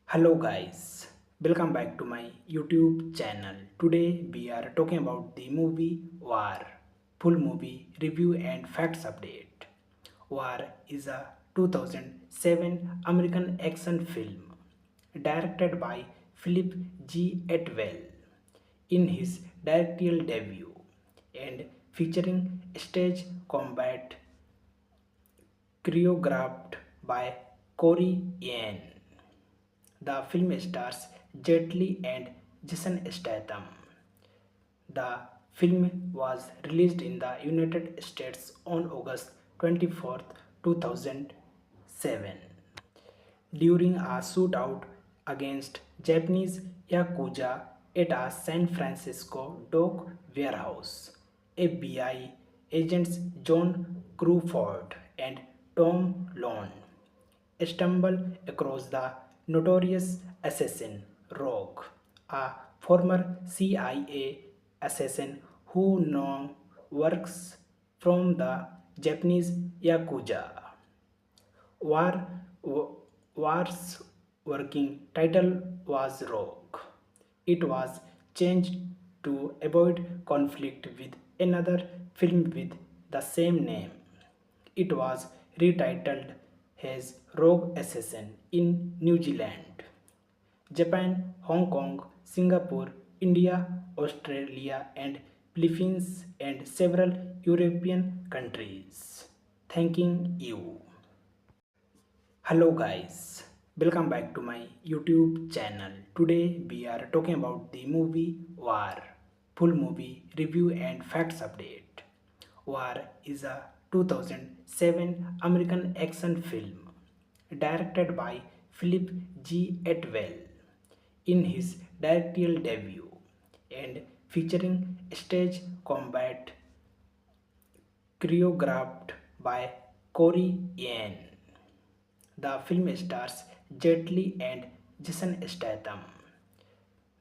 Hello guys, welcome back to my YouTube channel. Today we are talking about the movie War, full movie review and facts update. War is a 2007 American action film directed by Philip G. Atwell in his directorial debut and featuring stage combat choreographed by Corey Yen. The film stars Jet Li and Jason Statham. The film was released in the United States on August 24th, 2007 during a shootout against Japanese Yakuza at a San Francisco dock warehouse. FBI agents John Crawford and Tom Lone stumble across the notorious assassin Rogue, a former CIA assassin who now works from the Japanese Yakuza. War, War's working title was Rogue. It was changed to avoid conflict with another film with the same name. It was retitled as Rogue Assassin in New Zealand, Japan, Hong Kong, Singapore, India, Australia, and Philippines, and several European countries. Thanking you. Hello guys, welcome back to my YouTube channel. Today we are talking about the movie War, full movie review and facts update. War is a 2007 American action film directed by Philip G. Atwell in his directorial debut and featuring stage combat choreographed by Corey Yen. The film stars Jet Li and Jason Statham.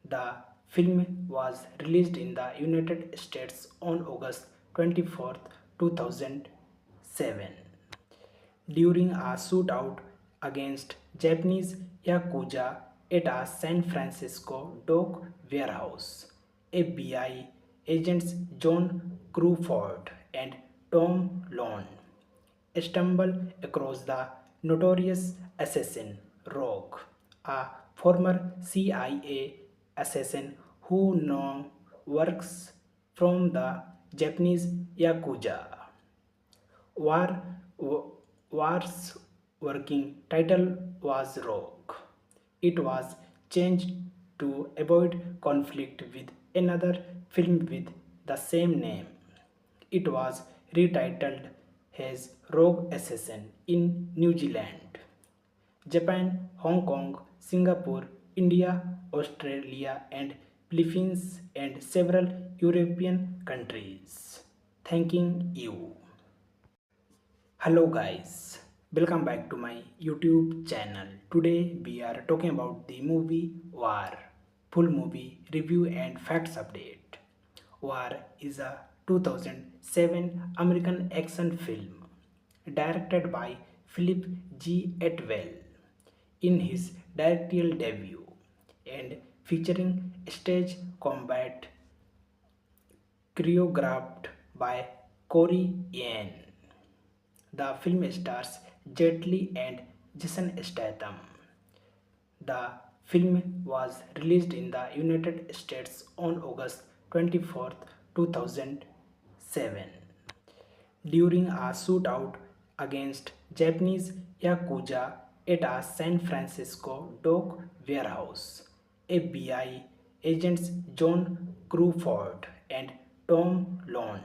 The film was released in the United States on August 24th, 2007 during a shootout against Japanese Yakuza at a San Francisco dock warehouse. FBI agents John Crawford and Tom Lone stumble across the notorious assassin Rogue, a former CIA assassin who now works from the Japanese Yakuza. War, War's working title was Rogue. It was changed to avoid conflict with another film with the same name. It was retitled as Rogue Assassin in New Zealand, Japan, Hong Kong, Singapore, India, Australia, and Philippines, and several European countries. Thanking you. Hello guys, welcome back to my YouTube channel. Today we are talking about the movie War, full movie review and facts update. War is a 2007 American action film directed by Philip G. Atwell in his directorial debut and featuring stage combat choreographed by Corey Yen. The film stars Jet Li and Jason Statham. The film was released in the United States on August 24th, 2007 during a shootout against Japanese Yakuza at a San Francisco dock warehouse. FBI agents John Crawford and Tom Lone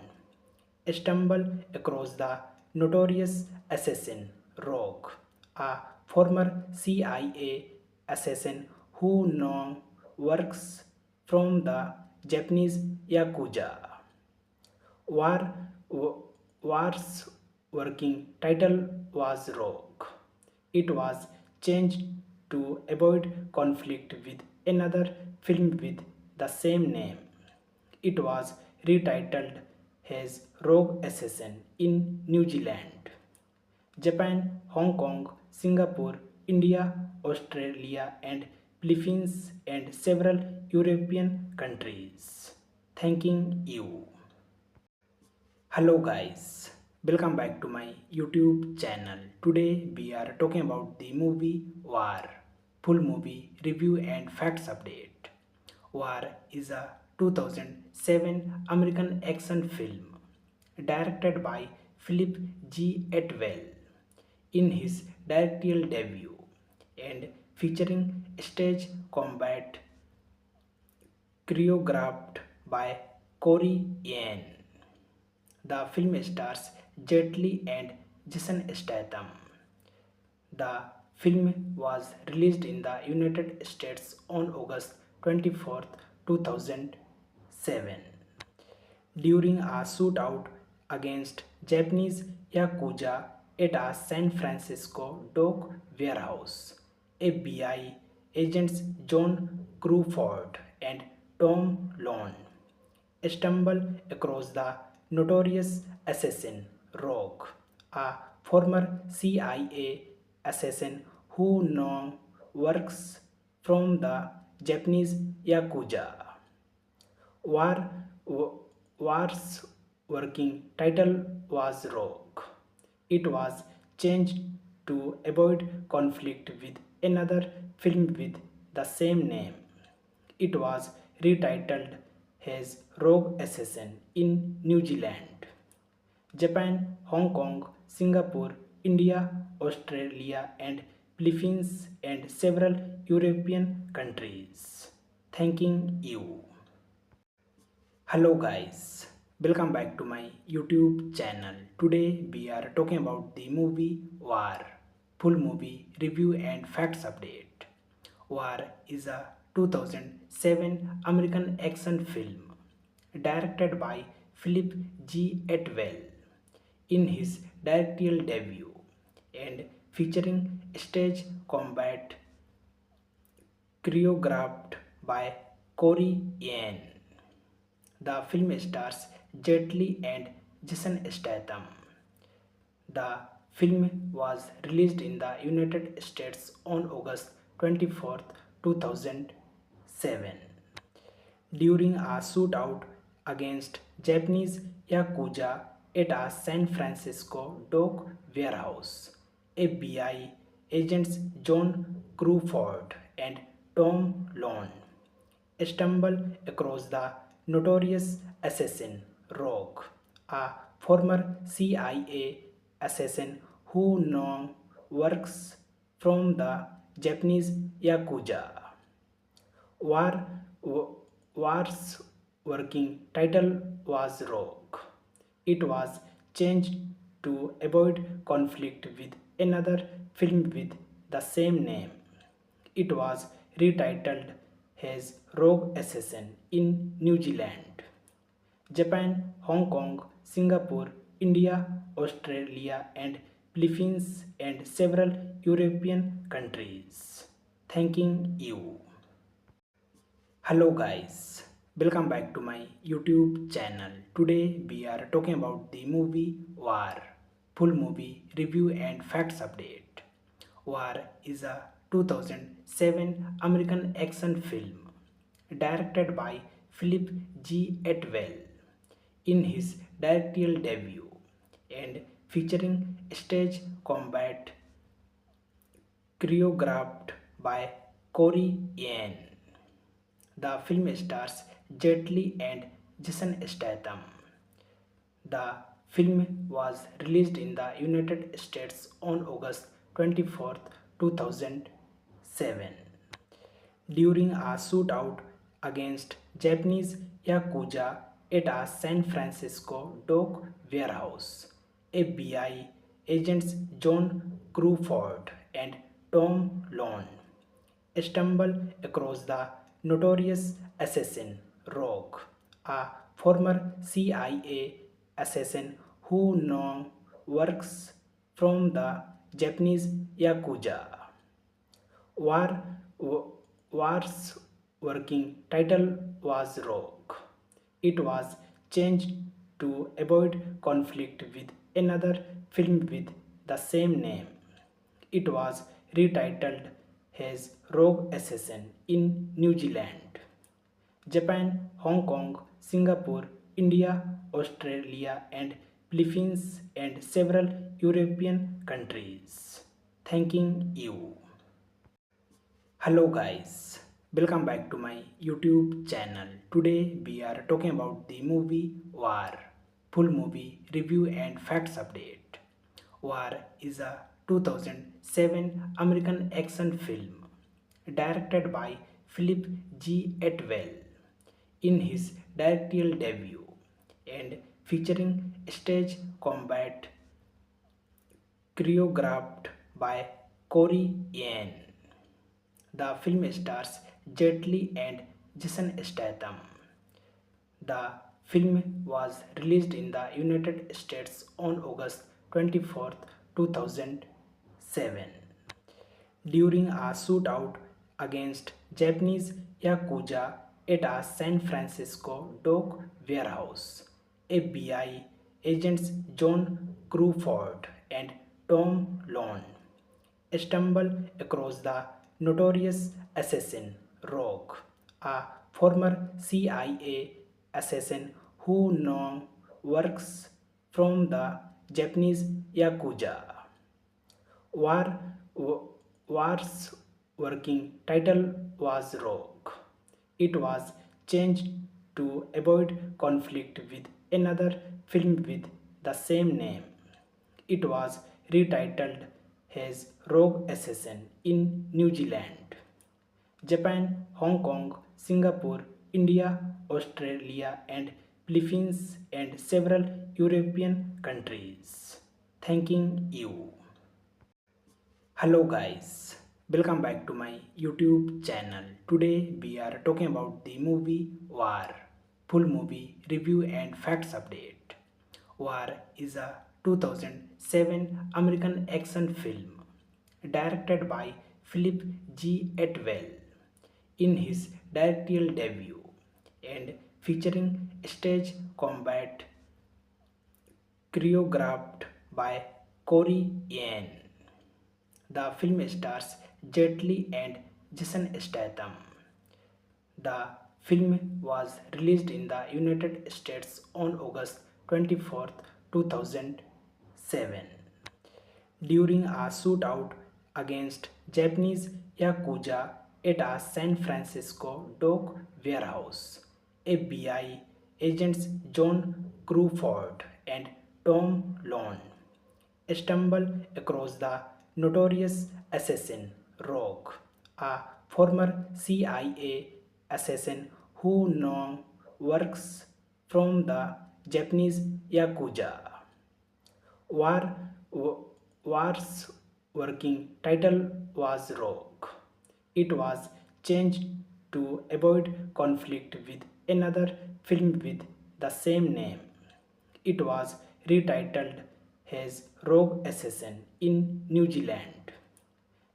stumble across the notorious assassin Rogue, a former CIA assassin who now works from the Japanese Yakuza. War, War's working title was Rogue. It was changed to avoid conflict with another film with the same name. It was retitled as Rogue Assassin in New Zealand, Japan, Hong Kong, Singapore, India, Australia, and Philippines, and several European countries. Thanking you. Hello guys, welcome back to my YouTube channel. Today we are talking about the movie War, full movie review and facts update. War is a 2007 American action film directed by Philip G. Atwell in his directorial debut and featuring stage combat choreographed by Corey Yen. The film stars Jet Li and Jason Statham. The film was released in the United States on August 24, 2007. During a shootout against Japanese Yakuza at a San Francisco dock warehouse, FBI agents John Crawford and Tom Lone stumble across the notorious assassin Rogue, a former CIA assassin who now works from the Japanese Yakuza. War, War's working title was Rogue. It was changed to avoid conflict with another film with the same name. It was retitled as Rogue Assassin in New Zealand, Japan, Hong Kong, Singapore, India, Australia, and Philippines, and several European countries. Thanking you. Hello guys, welcome back to my YouTube channel. Today we are talking about the movie War, full movie review and facts update. War is a 2007 American action film directed by Philip G. Atwell in his directorial debut and featuring stage combat choreographed by Corey Yen. The film stars Jet Li and Jason Statham. The film was released in the United States on August 24, 2007. During a shootout against Japanese Yakuza at a San Francisco dock warehouse, FBI agents John Crawford and Tom Lone stumble across the notorious assassin Rogue, a former CIA assassin who now works from the Japanese Yakuza. War, War's working title was Rogue. It was changed to avoid conflict with another film with the same name. It was retitled as Rogue Assassin in New Zealand, Japan, Hong Kong, Singapore, India, Australia, and Philippines, and several European countries. Thanking you. Hello guys, welcome back to my YouTube channel. Today we are talking about the movie War, full movie review and facts update. War is a 2007 American action film directed by Philip G. Atwell in his directorial debut and featuring stage combat choreographed by Corey Yen. The film stars Jet Li and Jason Statham. The film was released in the United States on August 24, 2007. During a shootout against Japanese Yakuza at a San Francisco dock warehouse, FBI agents John Crawford and Tom Lone stumble across the notorious assassin Rogue, a former CIA assassin who now works from the Japanese Yakuza. War, War's working title was Rogue. It was changed to avoid conflict with another film with the same name. It was retitled as Rogue Assassin in New Zealand, Japan, Hong Kong, Singapore, India, Australia, and Philippines, and several European countries. Thanking you. Hello guys, welcome back to my YouTube channel. Today we are talking about the movie War, full movie review and facts update. War is a 2007 American action film directed by Philip G. Atwell in his directorial debut and featuring stage combat choreographed by Corey Yen. The film stars Jet Li and Jason Statham. The film was released in the United States on August 24th, 2007 during a shootout against Japanese Yakuza at a San Francisco dock warehouse. FBI agents John Crawford and Tom Lone stumble across the notorious assassin Rogue, a former CIA assassin who now works from the Japanese Yakuza. War, War's working title was Rogue. It was changed to avoid conflict with another film with the same name. It was retitled as Rogue Assassin in New Zealand, Japan, Hong Kong, Singapore, India, Australia, and Philippines, and several European countries. Thanking you. Hello guys, welcome back to my YouTube channel. Today we are talking about the movie War, full movie review and facts update. War is a 2007 American action film directed by Philip G. Atwell in his directorial debut and featuring stage combat choreographed by Corey Yen. The film stars Jet Li and Jason Statham. The film was released in the United States on August 24th, 2007 during a shootout against Japanese Yakuza at a San Francisco dock warehouse. FBI agents John Crawford and Tom Lone stumble across the notorious assassin Rogue, a former CIA assassin who now works from the Japanese Yakuza. War, War's working title was Rogue. It was changed to avoid conflict with another film with the same name. It was retitled as Rogue Assassin in New Zealand,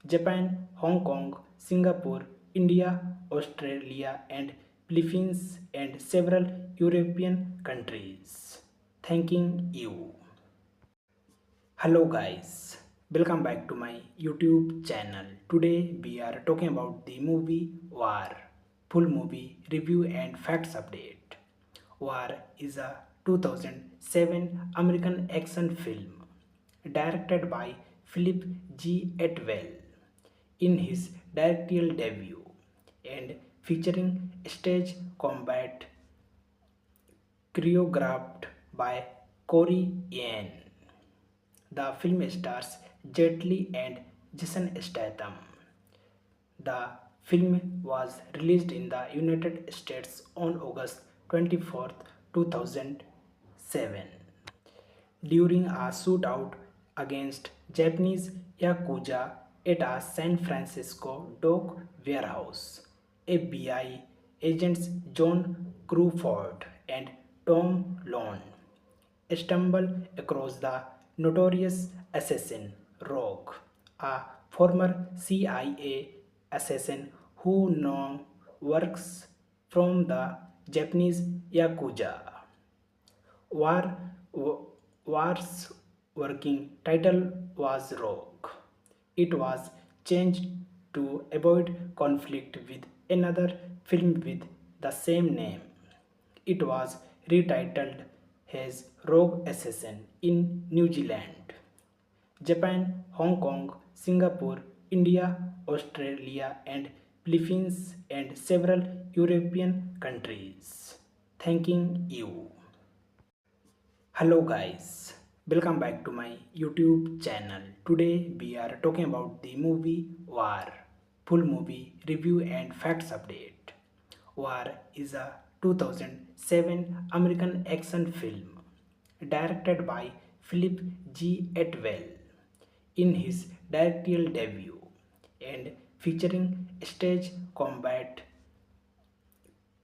Japan, Hong Kong, Singapore, India, Australia, and Philippines, and several European countries. Thanking you. Hello guys, welcome back to my YouTube channel. Today we are talking about the movie War, full movie review and facts update. War is a 2007 American action film directed by Philip G. Atwell in his directorial debut and featuring stage combat choreographed by Corey Yen. The film stars Jet Li and Jason Statham. The film was released in the United States on August 24th, 2007 during a shootout against Japanese Yakuza at a San Francisco dock warehouse. FBI agents John Crawford and Tom Lone stumble across the notorious assassin Rogue, a former CIA assassin who now works from the Japanese Yakuza. War, War's working title was Rogue. It was changed to avoid conflict with another film with the same name. It was retitled as Rogue Assassin in New Zealand, Japan, Hong Kong, Singapore, India, Australia, and Philippines, and several European countries. Thanking you. Hello guys, welcome back to my YouTube channel. Today we are talking about the movie War, full movie review and facts update. War is a 2007 American action film directed by Philip G. Atwell in his directorial debut and featuring stage combat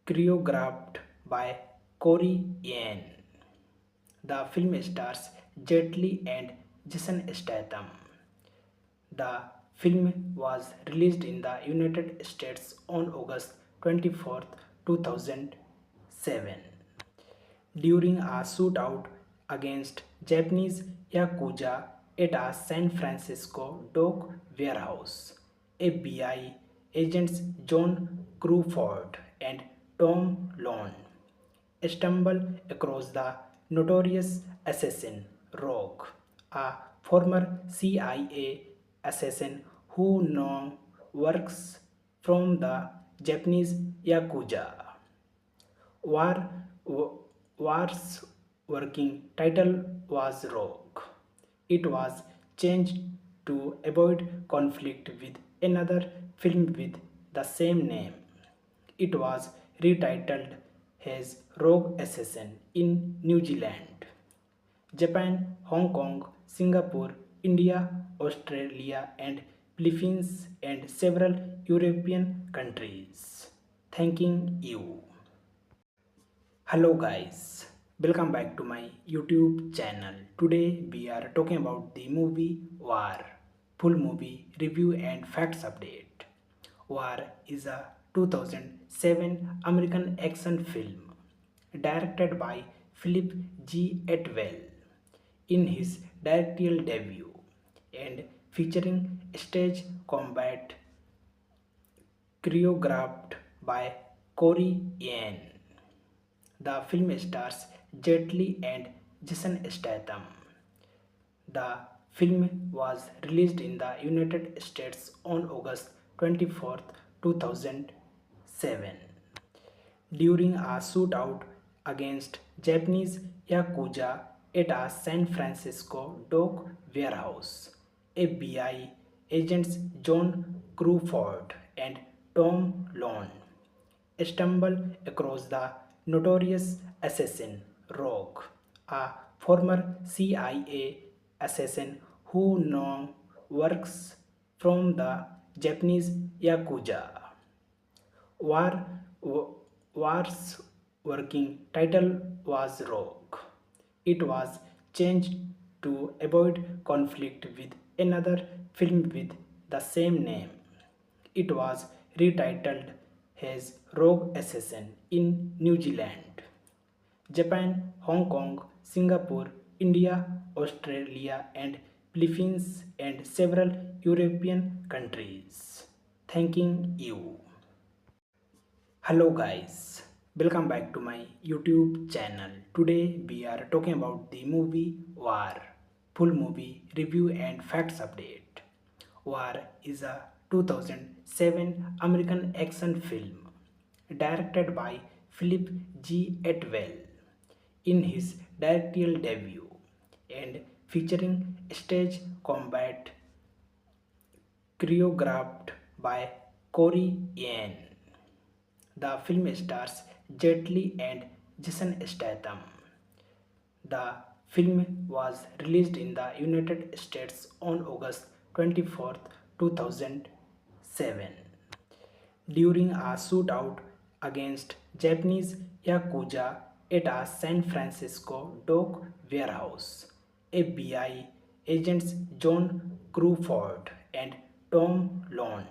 choreographed by Corey Yen. The film stars Jet Li and Jason Statham. The film was released in the United States on August 24th, 2007. During a shootout against Japanese Yakuza at a San Francisco dock warehouse, FBI agents John Crawford and Tom Lone stumble across the notorious assassin Rogue, a former CIA assassin who now works from the Japanese Yakuza. War, War's working title was Rogue. It was changed to avoid conflict with another film with the same name. It was retitled as Rogue Assassin in New Zealand, Japan, Hong Kong, Singapore, India, Australia, and Philippines, and several European countries. Thanking you. Hello guys, welcome back to my YouTube channel. Today we are talking about the movie War, full movie review and facts update. War is a 2007 American action film directed by Philip G. Atwell in his directorial debut and featuring stage combat choreographed by Corey Yen. The film stars Jet Li and Jason Statham. The film was released in the United States on August 24th, 2007. During a shootout against Japanese Yakuza at a San Francisco dock warehouse, FBI agents John Crawford and Tom Lone stumble across the notorious assassin Rogue, a former CIA assassin who now works from the Japanese Yakuza. War, War's working title was Rogue. It was changed to avoid conflict with another film with the same name. It was retitled as Rogue Assassin in New Zealand, Japan, Hong Kong, Singapore, India, Australia, and Philippines, and several European countries. Thanking you. Hello guys, welcome back to my YouTube channel. Today we are talking about the movie War, full movie review and facts update. War is a 2007 American action film directed by Philip G. Atwell in his directorial debut and featuring stage combat choreographed by Corey Yen. The film stars Jet Li and Jason Statham. The film was released in the United States on August 24th, 2007. During a shootout against Japanese Yakuza at a San Francisco dock warehouse, FBI agents John Crawford and Tom Lone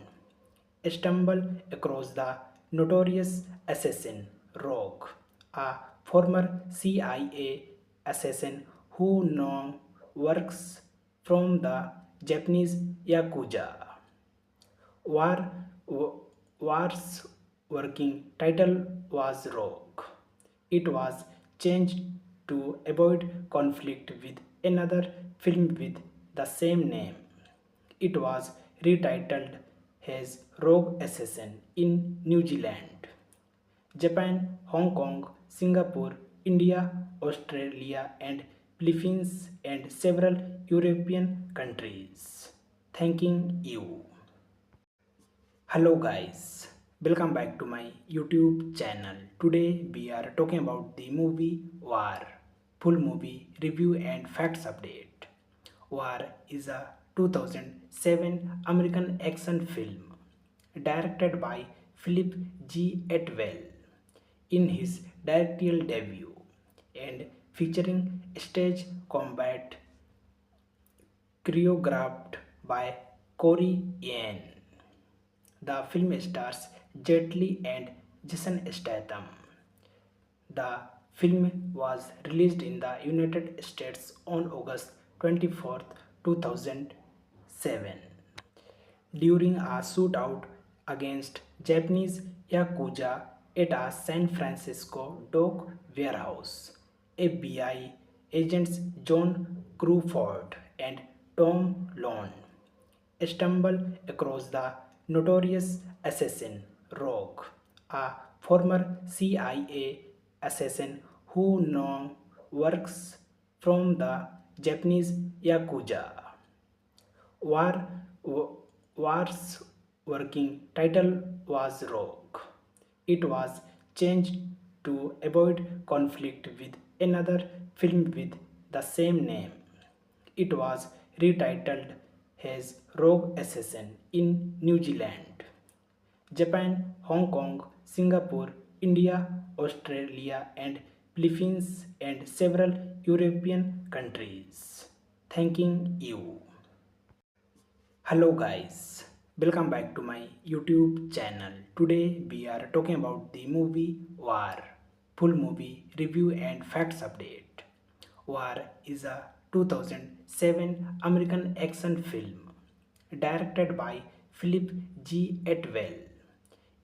stumble across the notorious assassin Rogue, a former CIA assassin who now works from the Japanese Yakuza. War, War's working title was Rogue. It was changed to avoid conflict with another film with the same name. It was retitled as Rogue Assassin in New Zealand, Japan, Hong Kong, Singapore, India, Australia, and Philippines, and several European countries. Thanking you. Hello guys, welcome back to my YouTube channel. Today we are talking about the movie War, full movie review and facts update. War is a 2007 American action film directed by Philip G. Atwell in his directorial debut and featuring stage combat choreographed by Corey Yen. The film stars Jet Li and Jason Statham. The film was released in the United States on August 24th, 2007. During a shootout against Japanese Yakuza at a San Francisco dock warehouse, FBI agents John Crawford and Tom Lone stumble across the notorious assassin Rogue, a former CIA assassin who now works from the Japanese Yakuza. War, War's working title was Rogue. It was changed to avoid conflict with another film with the same name. It was retitled as Rogue Assassin in New Zealand, Japan, Hong Kong, Singapore, India, Australia, and Philippines, and several European countries. Thanking you. Hello guys, welcome back to my YouTube channel. Today we are talking about the movie War, full movie review and facts update. War is a 2007 American action film directed by Philip G. Atwell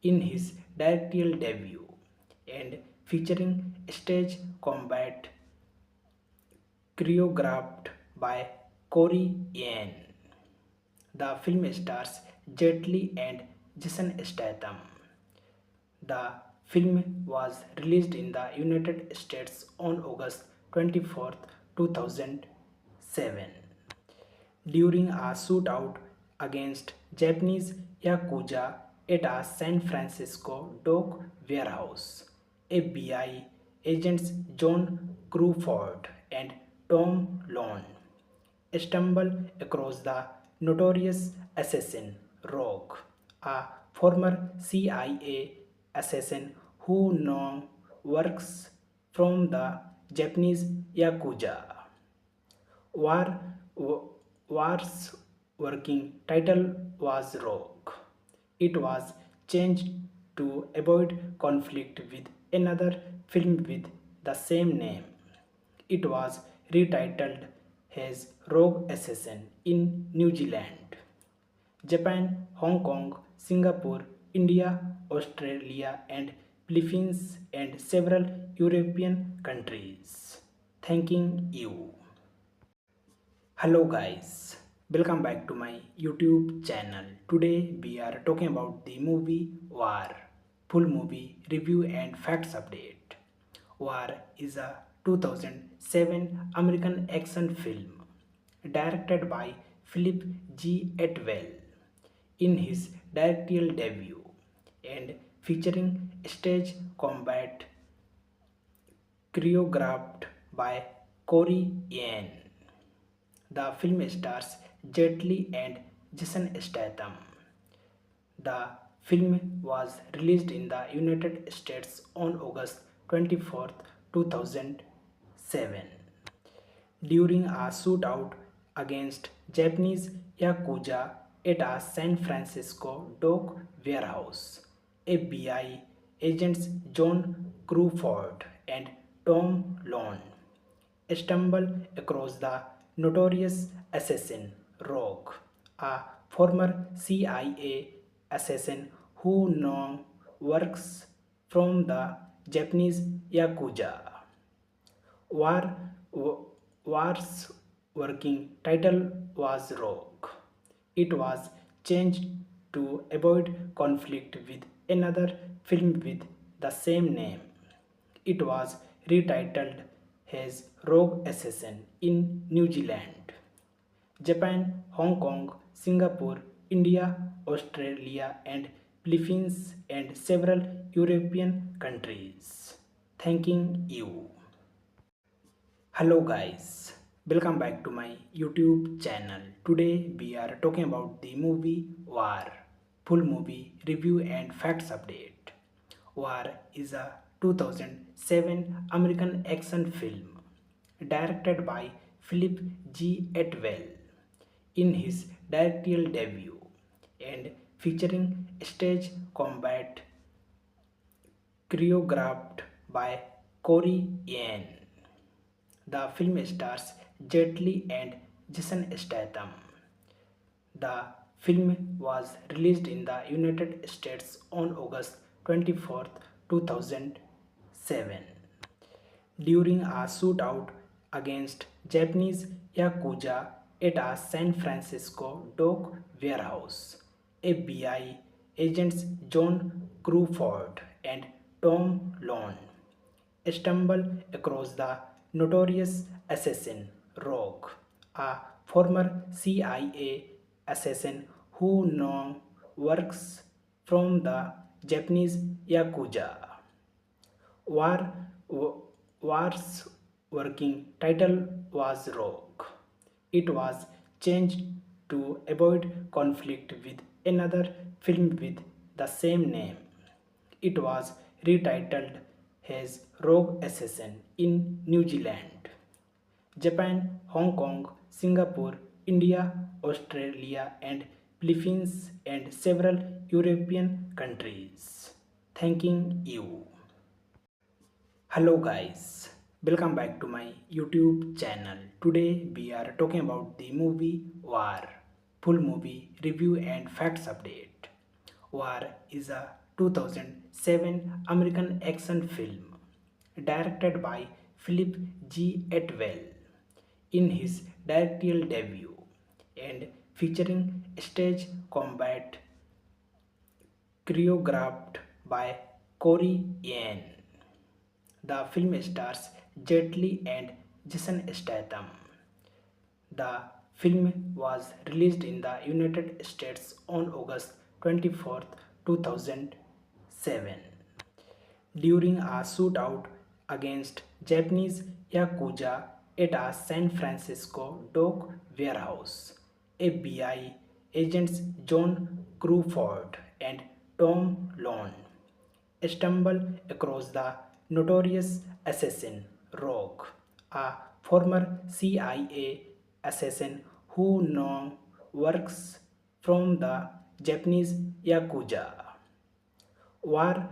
in his directorial debut and featuring stage combat choreographed by Corey Yen. The film stars Jet Li and Jason Statham. The film was released in the United States on August 24th, 2007. During a shootout against Japanese Yakuza at a San Francisco dock warehouse, FBI agents John Crawford and Tom Lone stumble across the notorious assassin Rogue, a former CIA assassin who now works from the Japanese Yakuza. War, War's working title was Rogue. It was changed to avoid conflict with another film with the same name. It was retitled as Rogue Assassin in New Zealand, Japan, Hong Kong, Singapore, India, Australia, and Philippines, and several European countries. Thanking you. Hello guys, welcome back to my YouTube channel. Today we are talking about the movie War, full movie review and facts update. War is a 2007 American action film directed by Philip G. Atwell in his directorial debut and featuring stage combat choreographed by Corey Yen. The film stars Jet Li and Jason Statham. The film was released in the United States on August 24th, 2007. During a shootout against Japanese Yakuza at a San Francisco dock warehouse, FBI agents John Crawford and Tom Lone stumble across the notorious assassin Rogue, a former CIA assassin who now works from the Japanese Yakuza. War, War's working title was Rogue. It was changed to avoid conflict with another film with the same name. It was retitled as Rogue Assassin in New Zealand, Japan, Hong Kong, Singapore, India, Australia, and Philippines, and several European countries. Thanking you. Hello guys, welcome back to my YouTube channel. Today we are talking about the movie War, full movie review and facts update. War is a 2007 American action film directed by Philip G. Atwell in his directorial debut and featuring stage combat choreographed by Corey Yen. The film stars Jet Li and Jason Statham. The film was released in the United States on August 24th, 2007. During a shootout against Japanese Yakuza at a San Francisco dock warehouse, FBI agents John Crawford and Tom Lone stumble across the notorious assassin Rogue, a former CIA assassin who now works from the Japanese Yakuza. War, War's working title was Rogue. It was changed to avoid conflict with another film with the same name. It was retitled as Rogue Assassin in New Zealand, Japan, Hong Kong, Singapore, India, Australia, and Philippines, and several European countries. Thanking you. Hello guys, welcome back to my YouTube channel. Today we are talking about the movie War, full movie review and facts update. War is a 2007 American action film directed by Philip G. Atwell in his directorial debut and featuring stage combat choreographed by Corey Yen. The film stars Jet Li and Jason Statham. The film was released in the United States on August 24th, 2007. During a shootout against Japanese Yakuza at a San Francisco dock warehouse, FBI agents John Crawford and Tom Lone stumble across the notorious assassin Rogue, a former CIA assassin who now works from the Japanese Yakuza. War,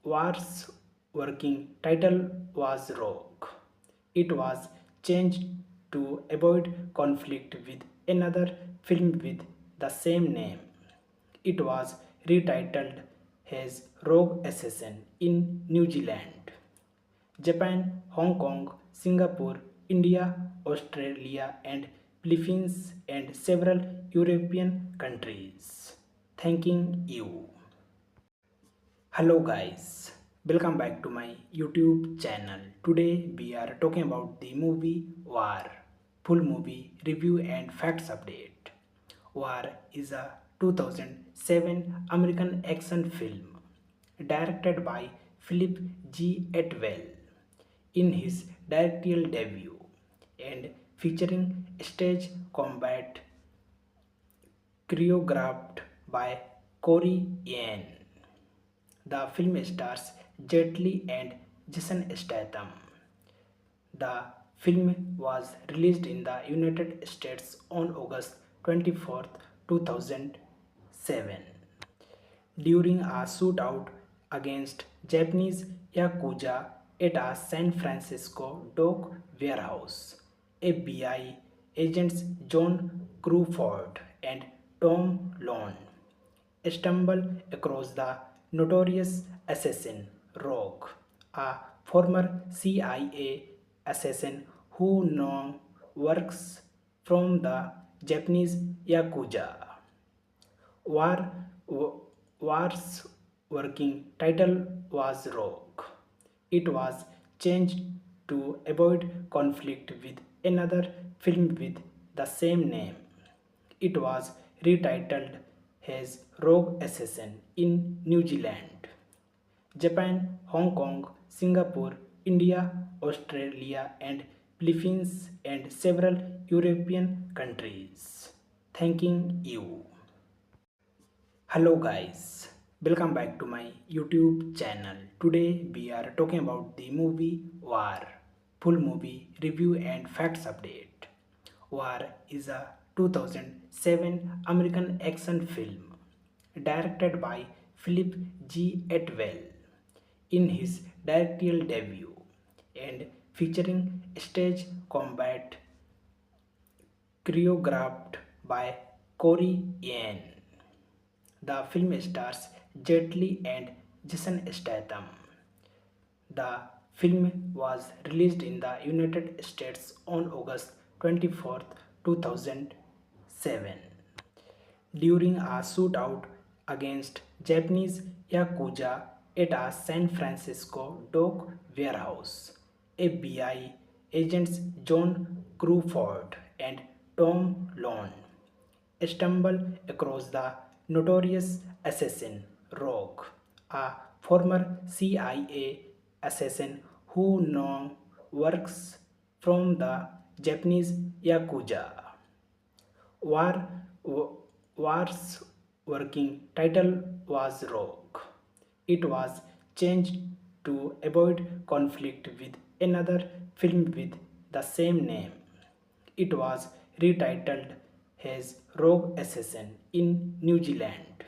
War's working title was Rogue. It was changed to avoid conflict with another film with the same name. It was retitled as Rogue Assassin in New Zealand, Japan, Hong Kong, Singapore, India, Australia, and Philippines, and several European countries. Thanking you. Hello guys, welcome back to my YouTube channel. Today we are talking about the movie War, full movie review and facts update. War is a 2007 American action film directed by Philip G. Atwell in his directorial debut and featuring stage combat choreographed by Corey Yen. The film stars Jet Li and Jason Statham. The film was released in the United States on August 24th, 2007. During a shootout against Japanese Yakuza at a San Francisco dock warehouse, FBI agents John Crawford and Tom Lone stumble across the notorious assassin Rogue, a former CIA assassin who now works from the Japanese Yakuza. War, War's working title was Rogue. It was changed to avoid conflict with another film with the same name. It was retitled as Rogue Assassin in New Zealand, Japan, Hong Kong, Singapore, India, Australia, and Philippines, and several European countries. Thanking you. Hello guys, welcome back to my YouTube channel. Today we are talking about the movie War, full movie review and facts update. War is a 2007 American action film directed by Philip G. Atwell in his directorial debut and featuring stage combat choreographed by Corey Yen. The film stars Jet Li and Jason Statham. The film was released in the United States on August 24th, 2007. During a shootout against Japanese Yakuza at a San Francisco dock warehouse, FBI agents John Crawford and Tom Lone stumble across the notorious assassin Rogue, a former CIA assassin who now works from the Japanese Yakuza. War, War's working title was Rogue. It was changed to avoid conflict with another film with the same name. It was retitled as Rogue Assassin in New Zealand,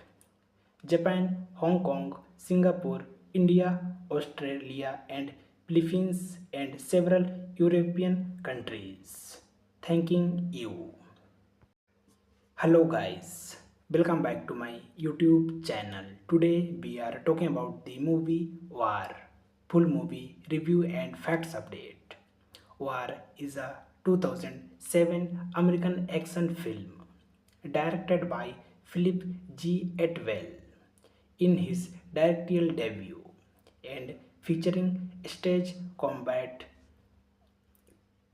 Japan, Hong Kong, Singapore, India, Australia, and Philippines, and several European countries. Thanking you. Hello guys, welcome back to my YouTube channel. Today we are talking about the movie War, full movie review and facts update. War is a 2007 American action film directed by Philip G. Atwell in his directorial debut and featuring stage combat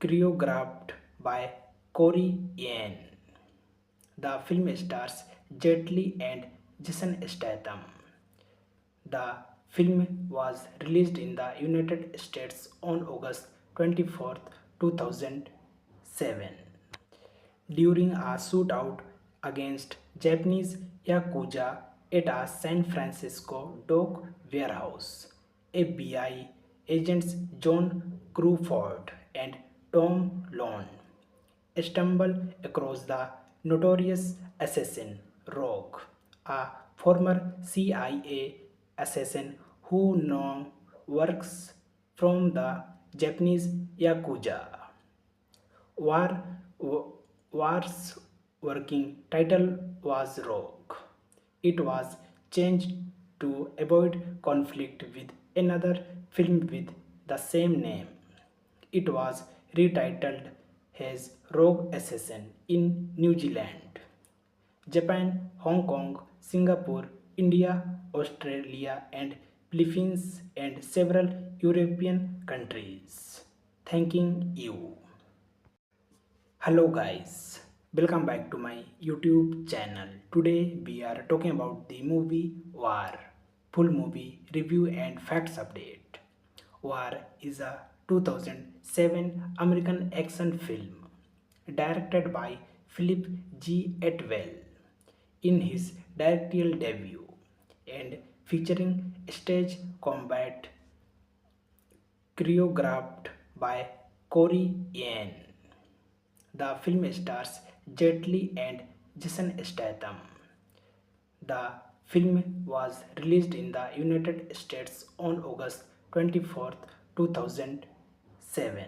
choreographed by Corey Yen. The film stars Jet Li and Jason Statham. The film was released in the United States on August 24th, 2007. During a shootout against Japanese Yakuza at a San Francisco dock warehouse, FBI agents John Crawford and Tom Lone stumble across the notorious assassin Rogue, a former CIA assassin who now works from the Japanese Yakuza. War, War's working title was Rogue. It was changed to avoid conflict with another film with the same name. It was retitled as Rogue Assassin in New Zealand, Japan, Hong Kong, Singapore, India, Australia, and Philippines, and several European countries. Thanking you. Hello guys, welcome back to my YouTube channel. Today we are talking about the movie War, full movie review and facts update. War is a 2007 American action film directed by Philip G. Atwell in his directorial debut and featuring stage combat choreographed by Corey Yen. The film stars Jet Li and Jason Statham. The film was released in the United States on August 24th, 2007.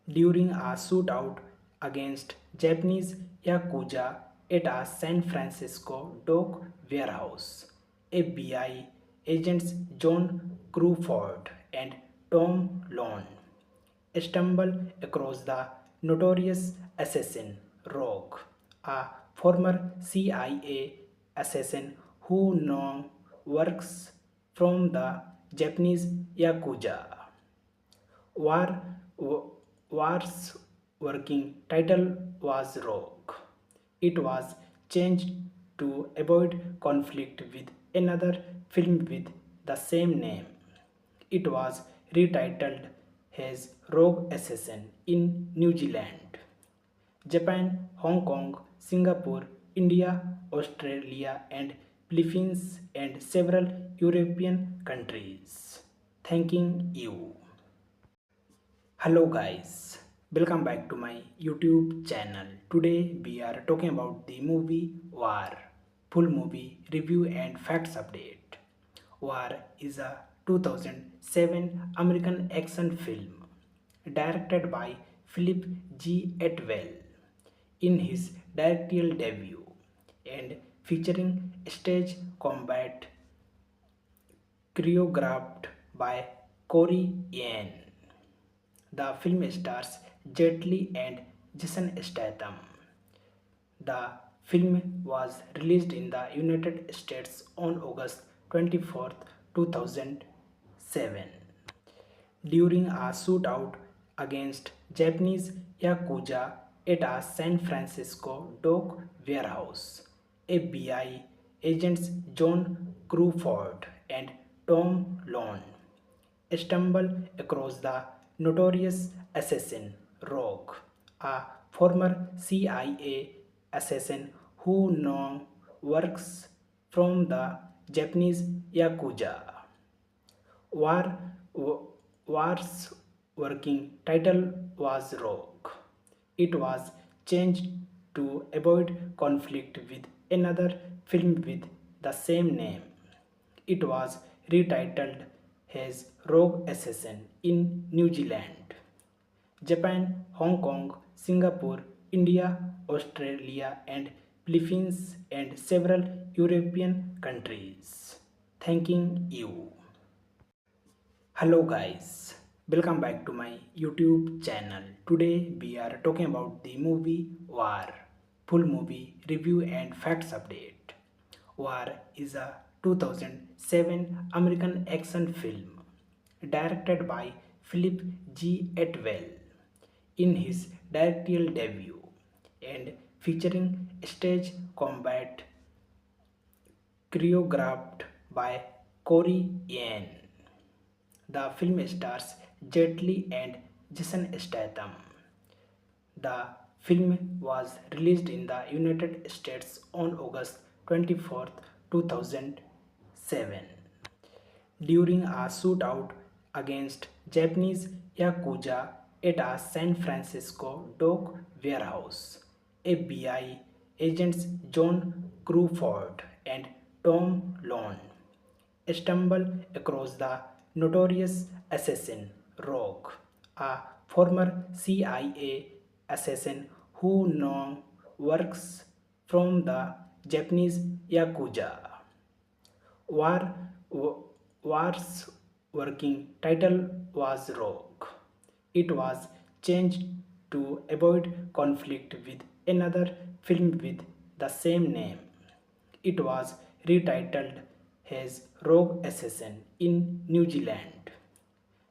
During a shootout against Japanese Yakuza at a San Francisco dock warehouse. FBI agents John Crawford and Tom Lone stumble across the notorious assassin Rogue, a former CIA assassin who now works from the Japanese Yakuza. War, War's working title was Rogue. It was changed to avoid conflict with another film with the same name. It was retitled as Rogue Assassin in New Zealand, Japan, Hong Kong, Singapore, India, Australia, and Philippines, and several European countries. Thanking you. Hello guys, welcome back to my YouTube channel. Today we are talking about the movie War, full movie review and facts update. War is a 2007 American action film directed by Philip G. Atwell in his directorial debut and featuring stage combat choreographed by Corey Yen. The film stars Jet Li and Jason Statham. The film was released in the United States on August 24th, 2007. During a shootout against Japanese Yakuza at a San Francisco dock warehouse, FBI agents John Crawford and Tom Lone stumble across the notorious assassin Rogue, a former CIA assassin who now works from the Japanese Yakuza. War, War's working title was Rogue. It was changed to avoid conflict with another film with the same name. It was retitled as Rogue Assassin in New Zealand, Japan, Hong Kong, Singapore, India, Australia, and Philippines, and several European countries. Thanking you. Hello guys, welcome back to my YouTube channel. Today we are talking about the movie War, full movie review and facts update. War is a 2007 American action film directed by Philip G. Atwell in his directorial debut and featuring stage combat choreographed by Corey Yen. The film stars Jet Li and Jason Statham. The film was released in the United States on August 24th, 2007. During a shootout against Japanese Yakuza at a San Francisco dock warehouse, FBI agents John Crawford and Tom Lone stumble across the notorious assassin Rogue, a former CIA assassin who now works from the Japanese Yakuza. War, War's working title was Rogue. It was changed to avoid conflict with another film with the same name. It was retitled as Rogue Assassin in New Zealand,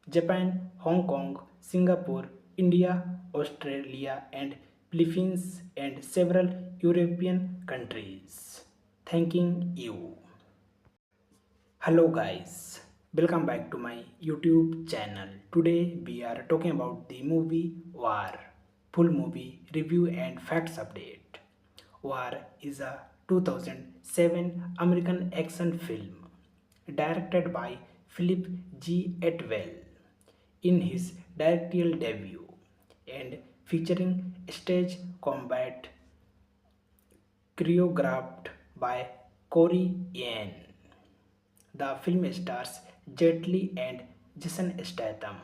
Japan, Hong Kong, Singapore, India, Australia, and Philippines, and several European countries. Thanking you. Hello guys, welcome back to my YouTube channel. Today we are talking about the movie War, full movie review and facts update. War is a 2007 American action film directed by Philip G. Atwell in his directorial debut and featuring stage combat choreographed by Corey Yen. The film stars Jet Li and Jason Statham.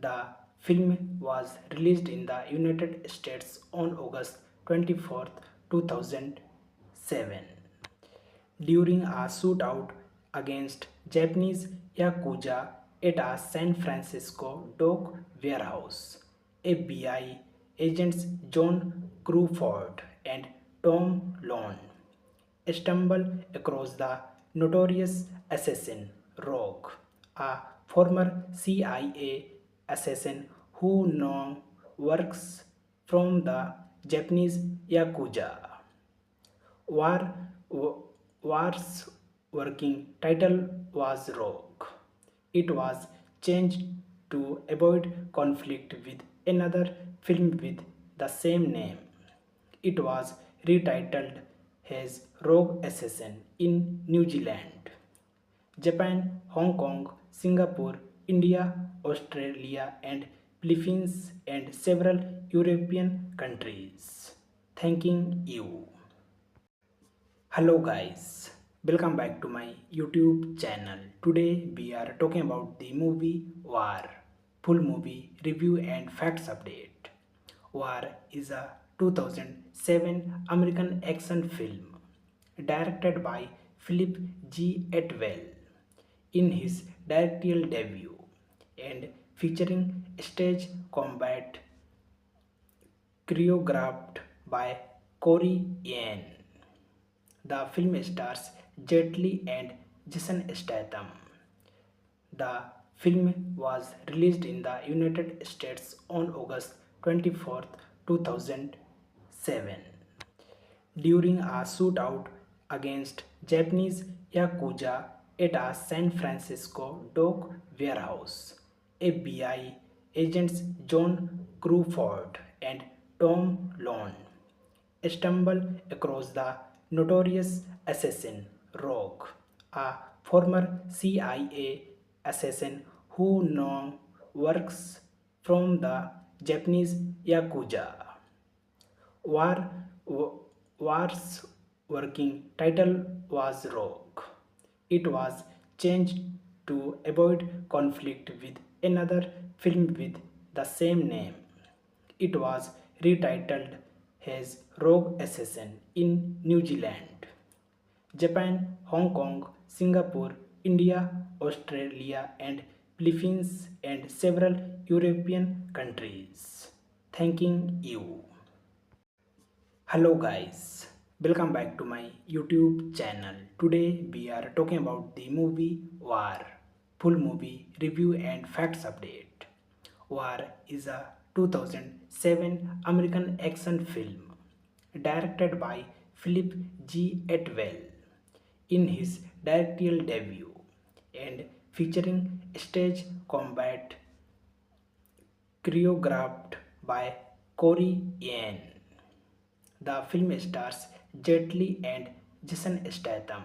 The film was released in the United States on August 24th, 2007. During a shootout against Japanese Yakuza at a San Francisco dock warehouse, FBI agents John Crawford and Tom Lone stumble across the notorious assassin Rogue, a former CIA assassin who now works from the Japanese Yakuza. War, War's working title was Rogue. It was changed to avoid conflict with another film with the same name. It was retitled as Rogue Assassin in New Zealand, Japan, Hong Kong, Singapore, India, Australia, and Philippines, and several European countries. Thanking you. Hello guys, welcome back to my YouTube channel. Today we are talking about the movie War, full movie review and facts update. War is a 2007 American action film directed by Philip G. Atwell in his directorial debut and featuring stage combat choreographed by Corey Yen. The film stars Jet Li and Jason Statham. The film was released in the United States on August 24th, 2007. During a shootout against Japanese Yakuza at a San Francisco dock warehouse, FBI agents John Crawford and Tom Lone stumble across the notorious assassin Rogue, a former CIA assassin who now works from the Japanese Yakuza. War, War's working title was Rogue. It was changed to avoid conflict with another film with the same name. It was retitled as Rogue Assassin in New Zealand, Japan, Hong Kong, Singapore, India, Australia, and Philippines, and several European countries. Thanking you. Hello guys, welcome back to my YouTube channel. Today we are talking about the movie War, full movie review and facts update. War is a 2007 American action film directed by Philip G. Atwell in his directorial debut and featuring stage combat choreographed by Corey Yen. The film stars Jet Li and Jason Statham.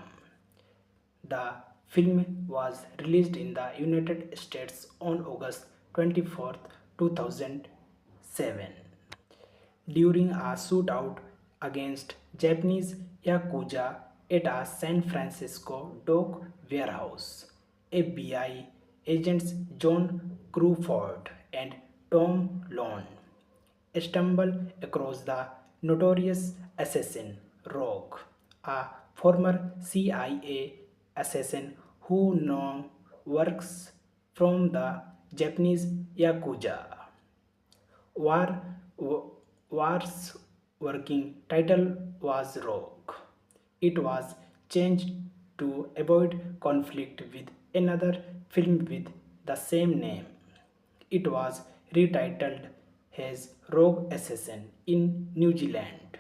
The film was released in the United States on August 24th, 2007. During a shootout against Japanese Yakuza at a San Francisco dock warehouse, FBI agents John Crawford and Tom Lone stumble across the notorious assassin Rogue, a former CIA assassin who now works from the Japanese Yakuza. War, War's working title was Rogue. It was changed to avoid conflict with another film with the same name. It was retitled as Rogue Assassin in New Zealand,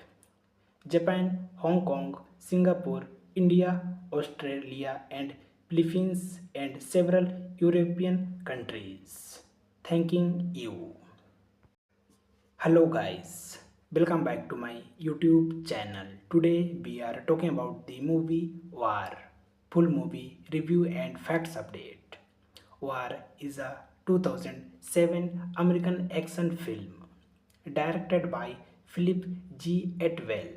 Japan, Hong Kong, Singapore, India, Australia, and Philippines, and several European countries. Thanking you. Hello guys, welcome back to my YouTube channel. Today we are talking about the movie War, full movie review and facts update. War is a 2007 American action film directed by Philip G. Atwell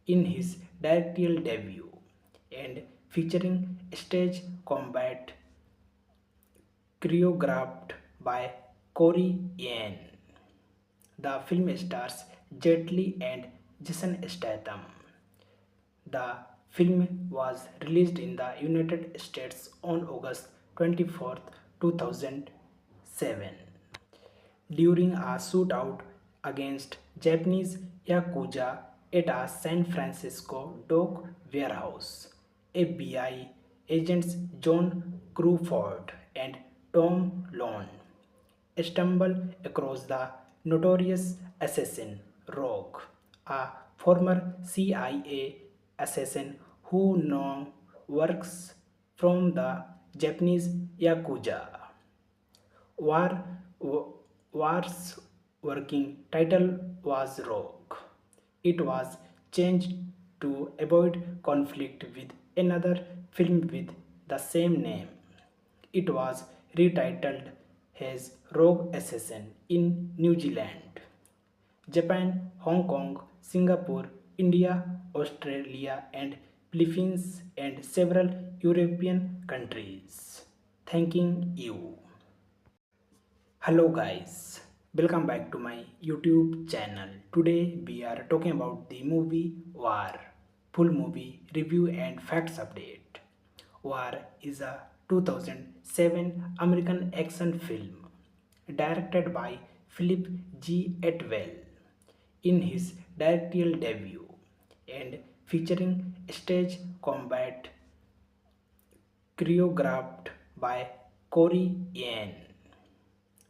in his directorial debut and featuring stage combat choreographed by Corey Yen. The film stars Jet Li and Jason Statham. The film was released in the United States on August 24th, 2007. During a shootout against Japanese Yakuza at a San Francisco dock warehouse. FBI agents John Crawford and Tom Lone stumble across the notorious assassin Rogue, a former CIA assassin who now works from the Japanese Yakuza. War, War's working title was Rogue. It was changed to avoid conflict with another film with the same name. It was retitled as Rogue Assassin in New Zealand, Japan, Hong Kong, Singapore, India, Australia, and Philippines, and several European countries. Thanking you. Hello guys, welcome back to my YouTube channel. Today we are talking about the movie War, full movie review and facts update. War is a 2007 American action film directed by Philip G. Atwell in his directorial debut and featuring stage combat choreographed by Corey Yen.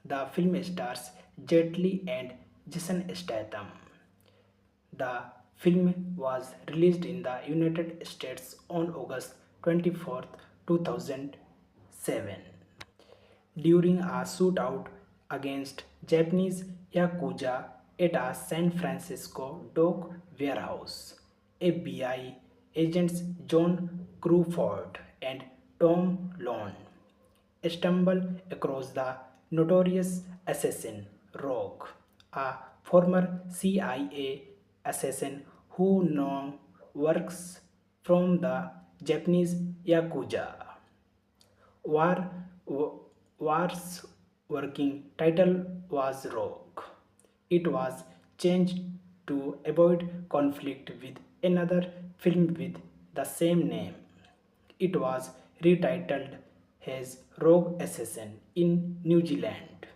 The film stars Jet Li and Jason Statham. The film was released in the United States on August 24th, 2007. During a shootout against Japanese Yakuza at a San Francisco dock warehouse, FBI agents John Crawford and Tom Lone stumble across the notorious assassin Rogue, a former CIA assassin who now works from the Japanese Yakuza. War, War's working title was Rogue. It was changed to avoid conflict with another film with the same name. It was retitled as Rogue Assassin in New Zealand,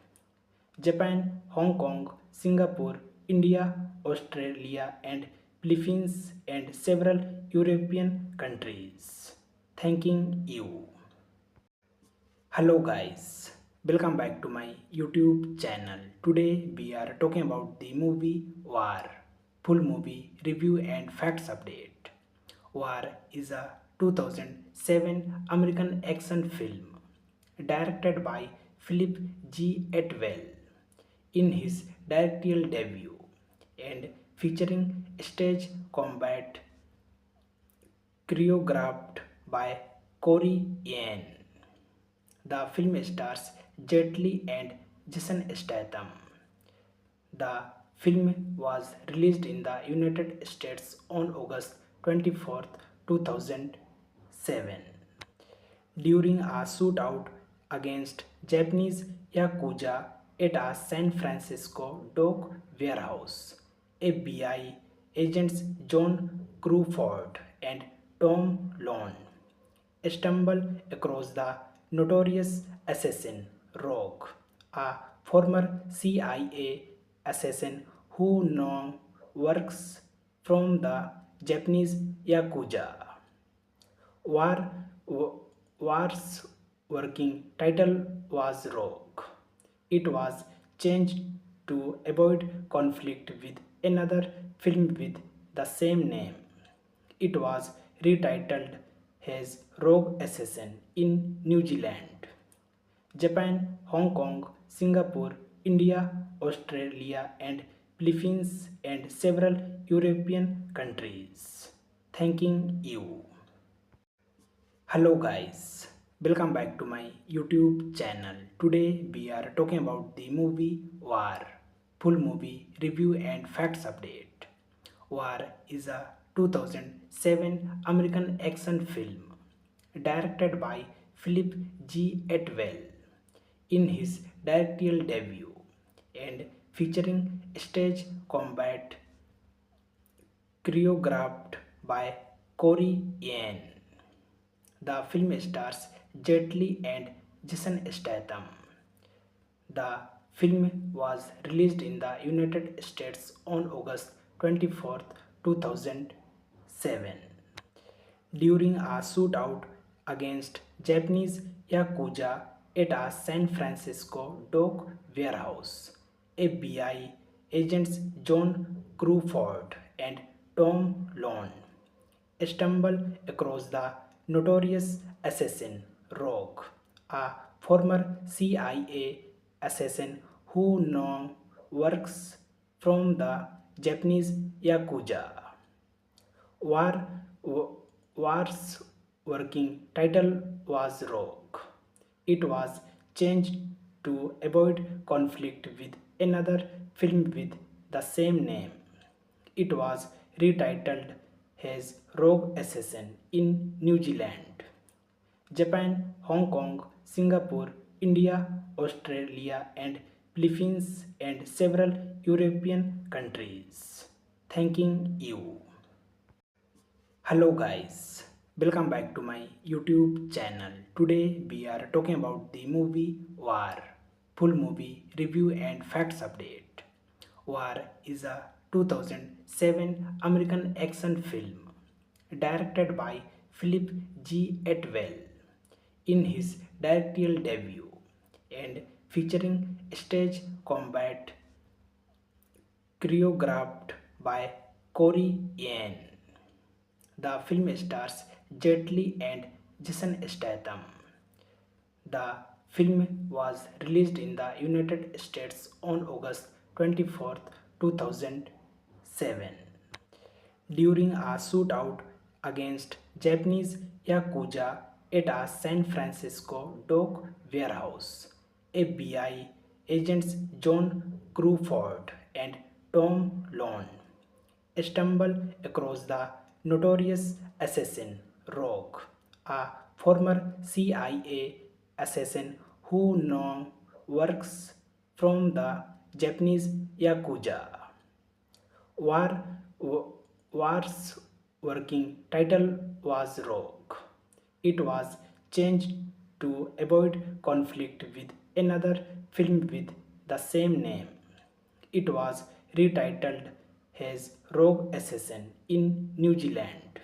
Japan, Hong Kong, Singapore, India, Australia, and Philippines, and several European countries. Thanking you. Hello guys, welcome back to my YouTube channel. Today we are talking about the movie War, full movie review and facts update. War is a 2007 American action film directed by Philip G. Atwell in his directorial debut and featuring stage combat choreographed by Corey Yen. The film stars Jet Li and Jason Statham. The film was released in the United States on August 24th, 2007. During a shootout against Japanese Yakuza at a San Francisco dock warehouse, FBI agents John Crawford and Tom Lone stumble across the notorious assassin Rogue, a former CIA assassin who now works from the Japanese Yakuza. War, War's working title was Rogue. It was changed to avoid conflict with another film with the same name. It was retitled as Rogue Assassin in New Zealand, Japan, Hong Kong, Singapore, India, Australia, and Philippines, and several European countries. Thanking you. Hello guys, welcome back to my YouTube channel. Today we are talking about the movie War, full movie review and facts update. War is a 2007 American action film directed by Philip G. Atwell in his directorial debut and featuring stage combat choreographed by Corey Yen. The film stars Jet Li and Jason Statham. The film was released in the United States on August 24th, 2007. During a shootout against Japanese Yakuza at a San Francisco dock warehouse. FBI agents John Crawford and Tom Lone stumble across the notorious assassin Rogue, a former CIA assassin who now works from the Japanese Yakuza. War, War's working title was Rogue. It was changed to avoid conflict with another film with the same name. It was retitled as Rogue Assassin in New Zealand, Japan, Hong Kong, Singapore, India, Australia, and Philippines, and several European countries. Thanking you. Hello guys, welcome back to my YouTube channel. Today we are talking about the movie War, full movie review and facts update. War is a 2007 American action film directed by Philip G. Atwell in his directorial debut and featuring stage combat choreographed by Corey Yen. The film stars Jet Li and Jason Statham. The film was released in the United States on August 24th, 2007. During a shootout against Japanese Yakuza at a San Francisco dock warehouse, FBI agents John Crawford and Tom Lone stumble across the notorious assassin Rogue, a former CIA assassin who now works from the Japanese Yakuza. War, War's working title was Rogue. It was changed to avoid conflict with another film with the same name. It was retitled as Rogue Assassin in New Zealand,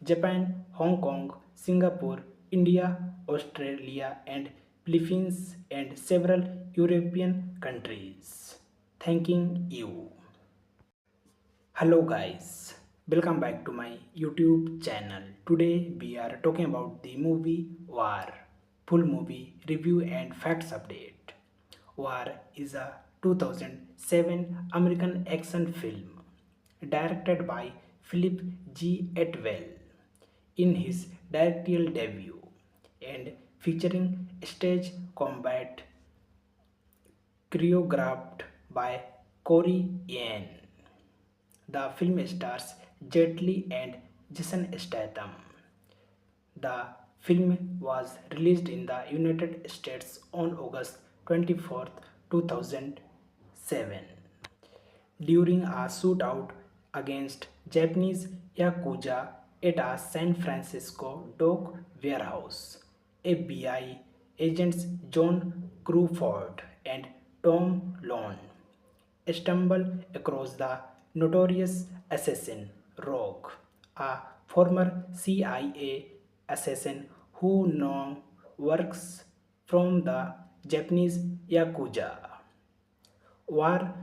Japan, Hong Kong, Singapore, India, Australia, and Philippines, and several European countries. Thanking you. Hello guys, welcome back to my YouTube channel. Today we are talking about the movie War, full movie review and facts update. War is a 2007 American action film directed by Philip G. Atwell in his directorial debut and featuring stage combat choreographed by Corey Yen. The film stars Jet Li and Jason Statham. The film was released in the United States on August 24th, 2007. During a shootout against Japanese Yakuza at a San Francisco dock warehouse, FBI agents John Crawford and Tom Lone stumble across the notorious assassin Rogue, a former CIA assassin who now works from the Japanese Yakuza. War,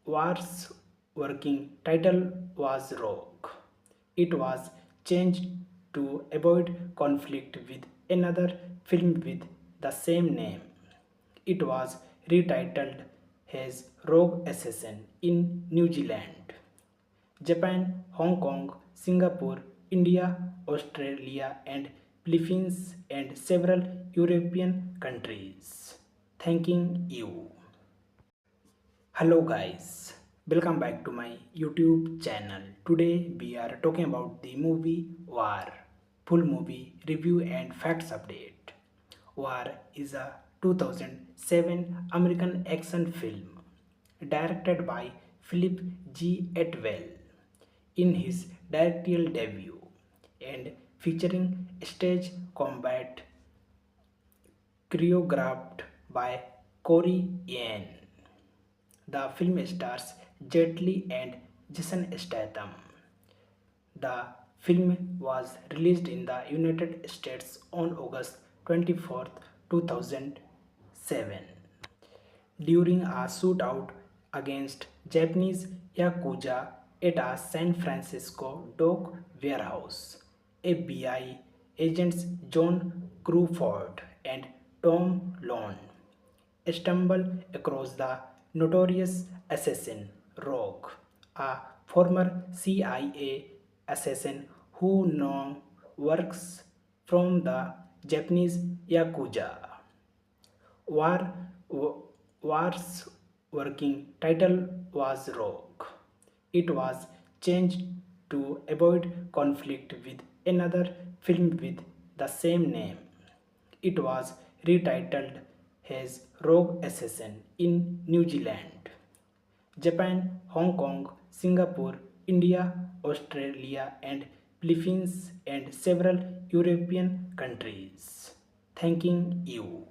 War's working title was Rogue. It was changed to avoid conflict with another film with the same name. It was retitled as Rogue Assassin in New Zealand, Japan, Hong Kong, Singapore, India, Australia, and Philippines, and several European countries. Thanking you. Hello guys, welcome back to my YouTube channel. Today we are talking about the movie War, full movie review and facts update. War is a 2007 American action film directed by Philip G. Atwell in his directorial debut and featuring stage combat choreographed by Corey Yen. The film stars Jet Li and Jason Statham. The film was released in the United States on August 24th, 2007. During a shootout against Japanese Yakuza at a San Francisco dock warehouse. FBI agents John Crawford and Tom Lone stumble across the notorious assassin Rogue, a former CIA assassin who now works from the Japanese Yakuza. War, War's working title was Rogue. It was changed to avoid conflict with another film with the same name. It was retitled as Rogue Assassin in New Zealand, Japan, Hong Kong, Singapore, India, Australia, and Philippines, and several European countries. Thanking you.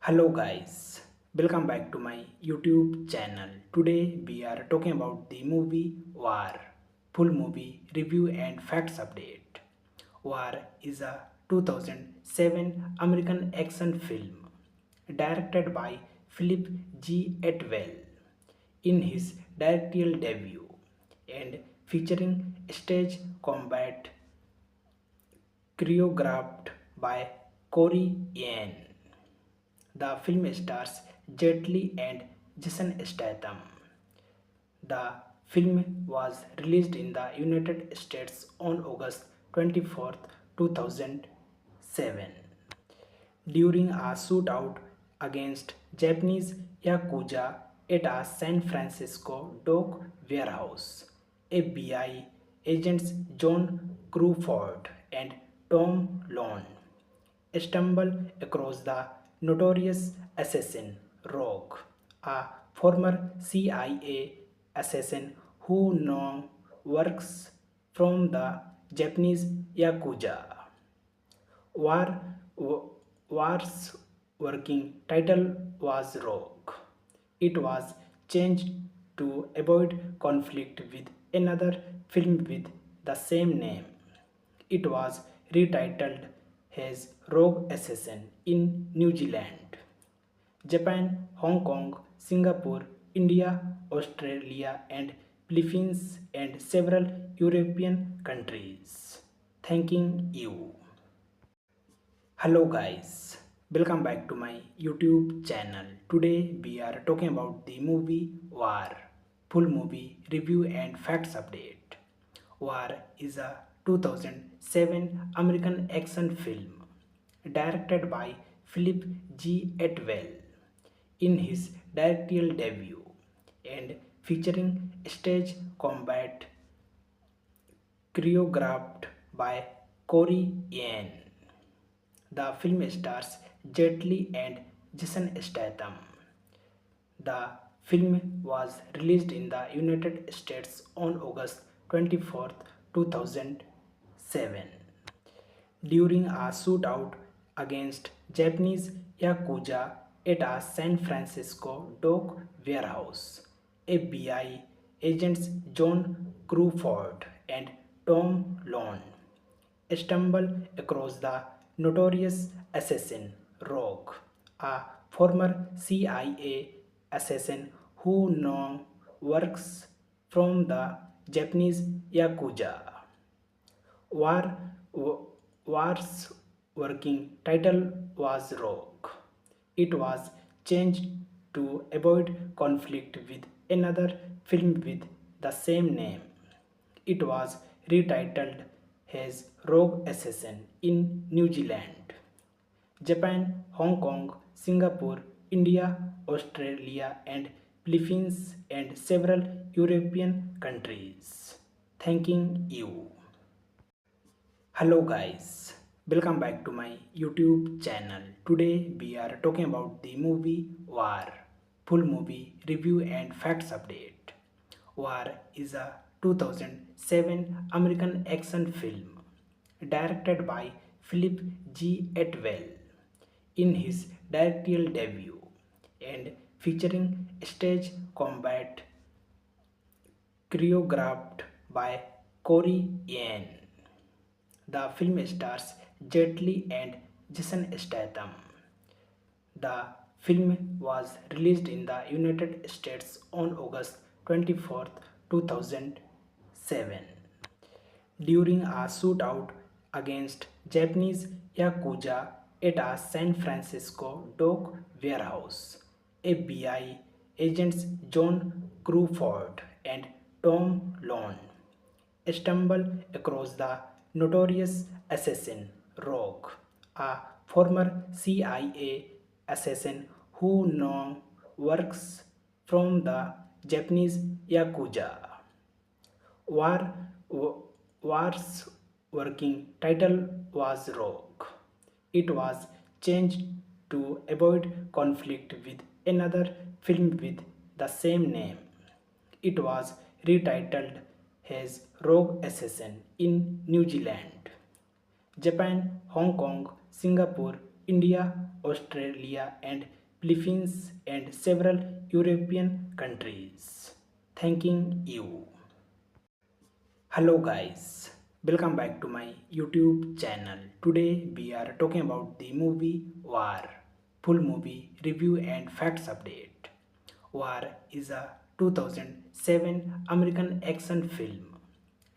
Hello guys, welcome back to my YouTube channel. Today we are talking about the movie War, full movie review and facts update. War is a 2007 American action film directed by Philip G. Atwell in his directorial debut and featuring stage combat choreographed by Corey Yen. The film stars Jet Li and Jason Statham. The film was released in the United States on August 24th, 2007. During a shootout against Japanese Yakuza at a San Francisco dock warehouse, FBI agents John Crawford and Tom Lone stumble across the notorious assassin Rogue, a former CIA assassin who now works from the Japanese Yakuza. War, War's working title was Rogue. It was changed to avoid conflict with another film with the same name. It was retitled as Rogue Assassin in New Zealand, Japan, Hong Kong, Singapore, India, Australia, and Philippines, and several European countries. Thanking you. Hello guys, welcome back to my YouTube channel. Today we are talking about the movie War, full movie review and facts update. War is a 2007 American action film directed by Philip G. Atwell in his directorial debut and featuring stage combat choreographed by Corey Yen. The film stars Jet Li and Jason Statham. The film was released in the United States on August 24th, 2007. During a shootout against Japanese Yakuza at a San Francisco dock warehouse, FBI agents John Crawford and Tom Lone stumble across the notorious assassin Rogue, a former CIA assassin who now works from the Japanese Yakuza. War, War's working title was Rogue. It was changed to avoid conflict with another film with the same name. It was retitled as Rogue Assassin in New Zealand, Japan, Hong Kong, Singapore, India, Australia, and Philippines, and several European countries. Thanking you. Hello guys, welcome back to my YouTube channel. Today we are talking about the movie War, full movie review and facts update. War is a 2007 American action film directed by Philip G. Atwell in his directorial debut and featuring stage combat choreographed by Corey Yen. The film stars Jet Li and Jason Statham. The film was released in the United States on August 24, 2007. During a shootout against Japanese Yakuza at a San Francisco dock warehouse, FBI agents John Crawford and Tom Lone stumble across the notorious assassin Rogue, a former CIA assassin who now works from the Japanese Yakuza. War, War's working title was Rogue. It was changed to avoid conflict with another film with the same name. It was retitled as Rogue Assassin in New Zealand, Japan, Hong Kong, Singapore, India, Australia, and Philippines, and several European countries. Thanking you. Hello guys, welcome back to my YouTube channel. Today we are talking about the movie War, full movie review and facts update. War is a 2007 American action film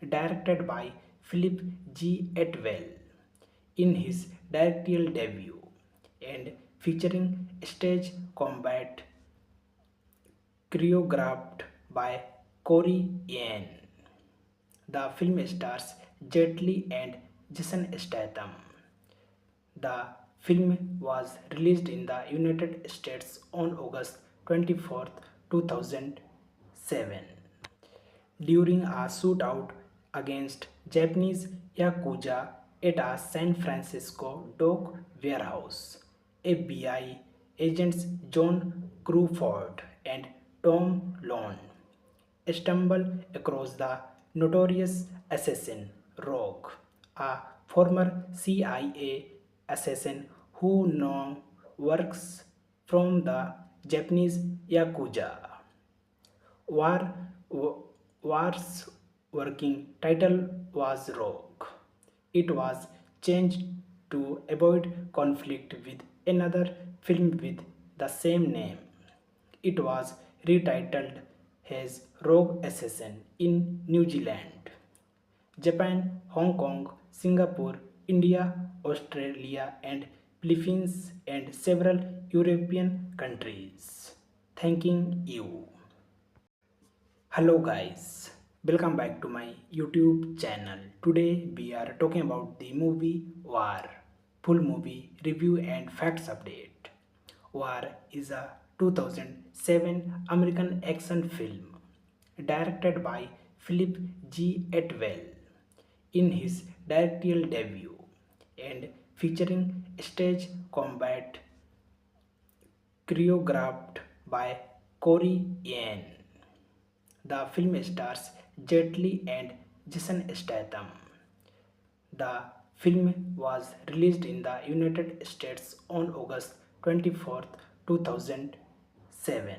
directed by Philip G. Atwell in his directorial debut and featuring stage combat choreographed by Corey Yen. The film stars Jet Li and Jason Statham. The film was released in the United States on August 24, 2007. During a shootout against Japanese Yakuza at a San Francisco dock warehouse, FBI agents John Crawford and Tom Lone stumble across the notorious assassin Rogue, a former CIA assassin who now works from the Japanese Yakuza. War, War's working title was Rogue. It was changed to avoid conflict with another film with the same name. It was retitled as Rogue Assassin in New Zealand, Japan, Hong Kong, Singapore, India, Australia, and Philippines, and several European countries. Thanking you. Hello guys, welcome back to my YouTube channel. Today we are talking about the movie War, full movie review and facts update. War is a 2007 American action film directed by Philip G. Atwell in his directorial debut and featuring stage combat choreographed by Corey Yen. The film stars Jet Li and Jason Statham. The film was released in the United States on August 24, 2007.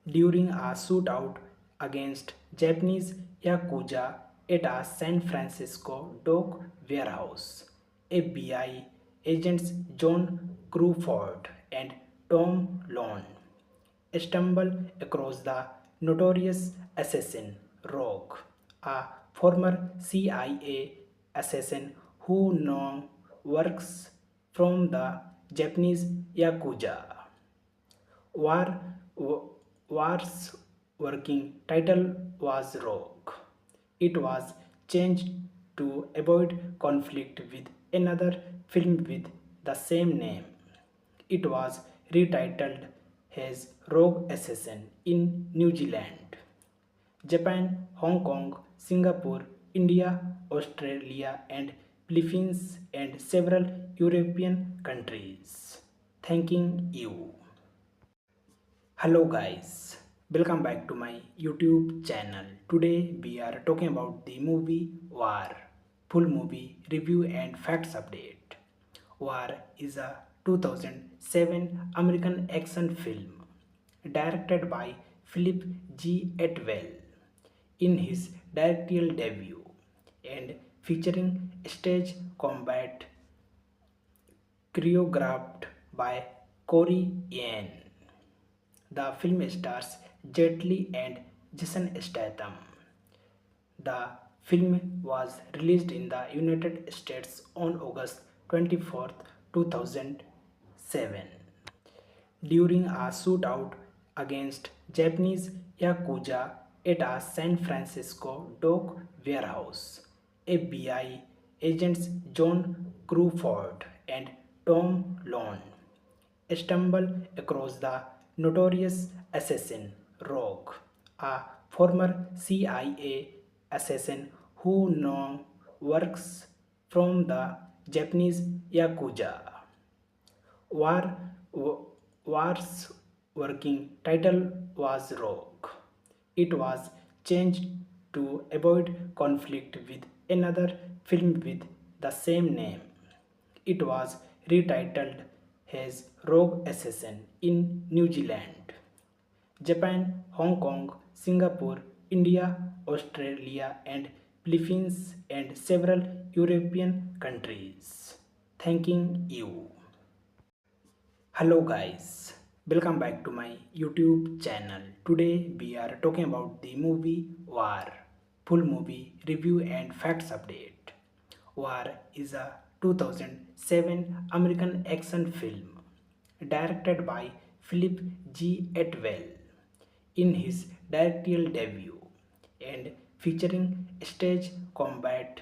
During a shootout against Japanese Yakuza at a San Francisco dock warehouse, FBI agents John Crawford and Tom Lone stumble across the notorious assassin Rogue, a former CIA assassin who now works from the Japanese Yakuza. War, War's working title was Rogue. It was changed to avoid conflict with another film with the same name. It was retitled as Rogue Assassin in New Zealand, Japan, Hong Kong, Singapore, India, Australia, and Philippines, and several European countries. Thanking you. Hello guys, Welcome back to my YouTube channel. Today we are talking about the movie War. Full movie review and facts update. War is a 2007 American action film directed by Philip G. Atwell in his directorial debut and featuring stage combat choreographed by Corey Yen. The film stars Jet Li and Jason Statham. The film was released in the United States on August 24th, 2007. During a shootout against Japanese Yakuza at a San Francisco dock warehouse, FBI agents John Crawford and Tom Lone stumble across the notorious assassin Rogue, a former CIA assassin who now works from the Japanese Yakuza. War, War's working title was Rogue. It was changed to avoid conflict with another film with the same name. It was retitled as Rogue Assassin in New Zealand, Japan, Hong Kong, Singapore, India, Australia, and Philippines, and several European countries. Thanking you. Hello guys, welcome back to my YouTube channel. Today we are talking about the movie War. Full movie review and facts update. War is a 2007 American action film directed by Philip G. Atwell in his directorial debut and featuring stage combat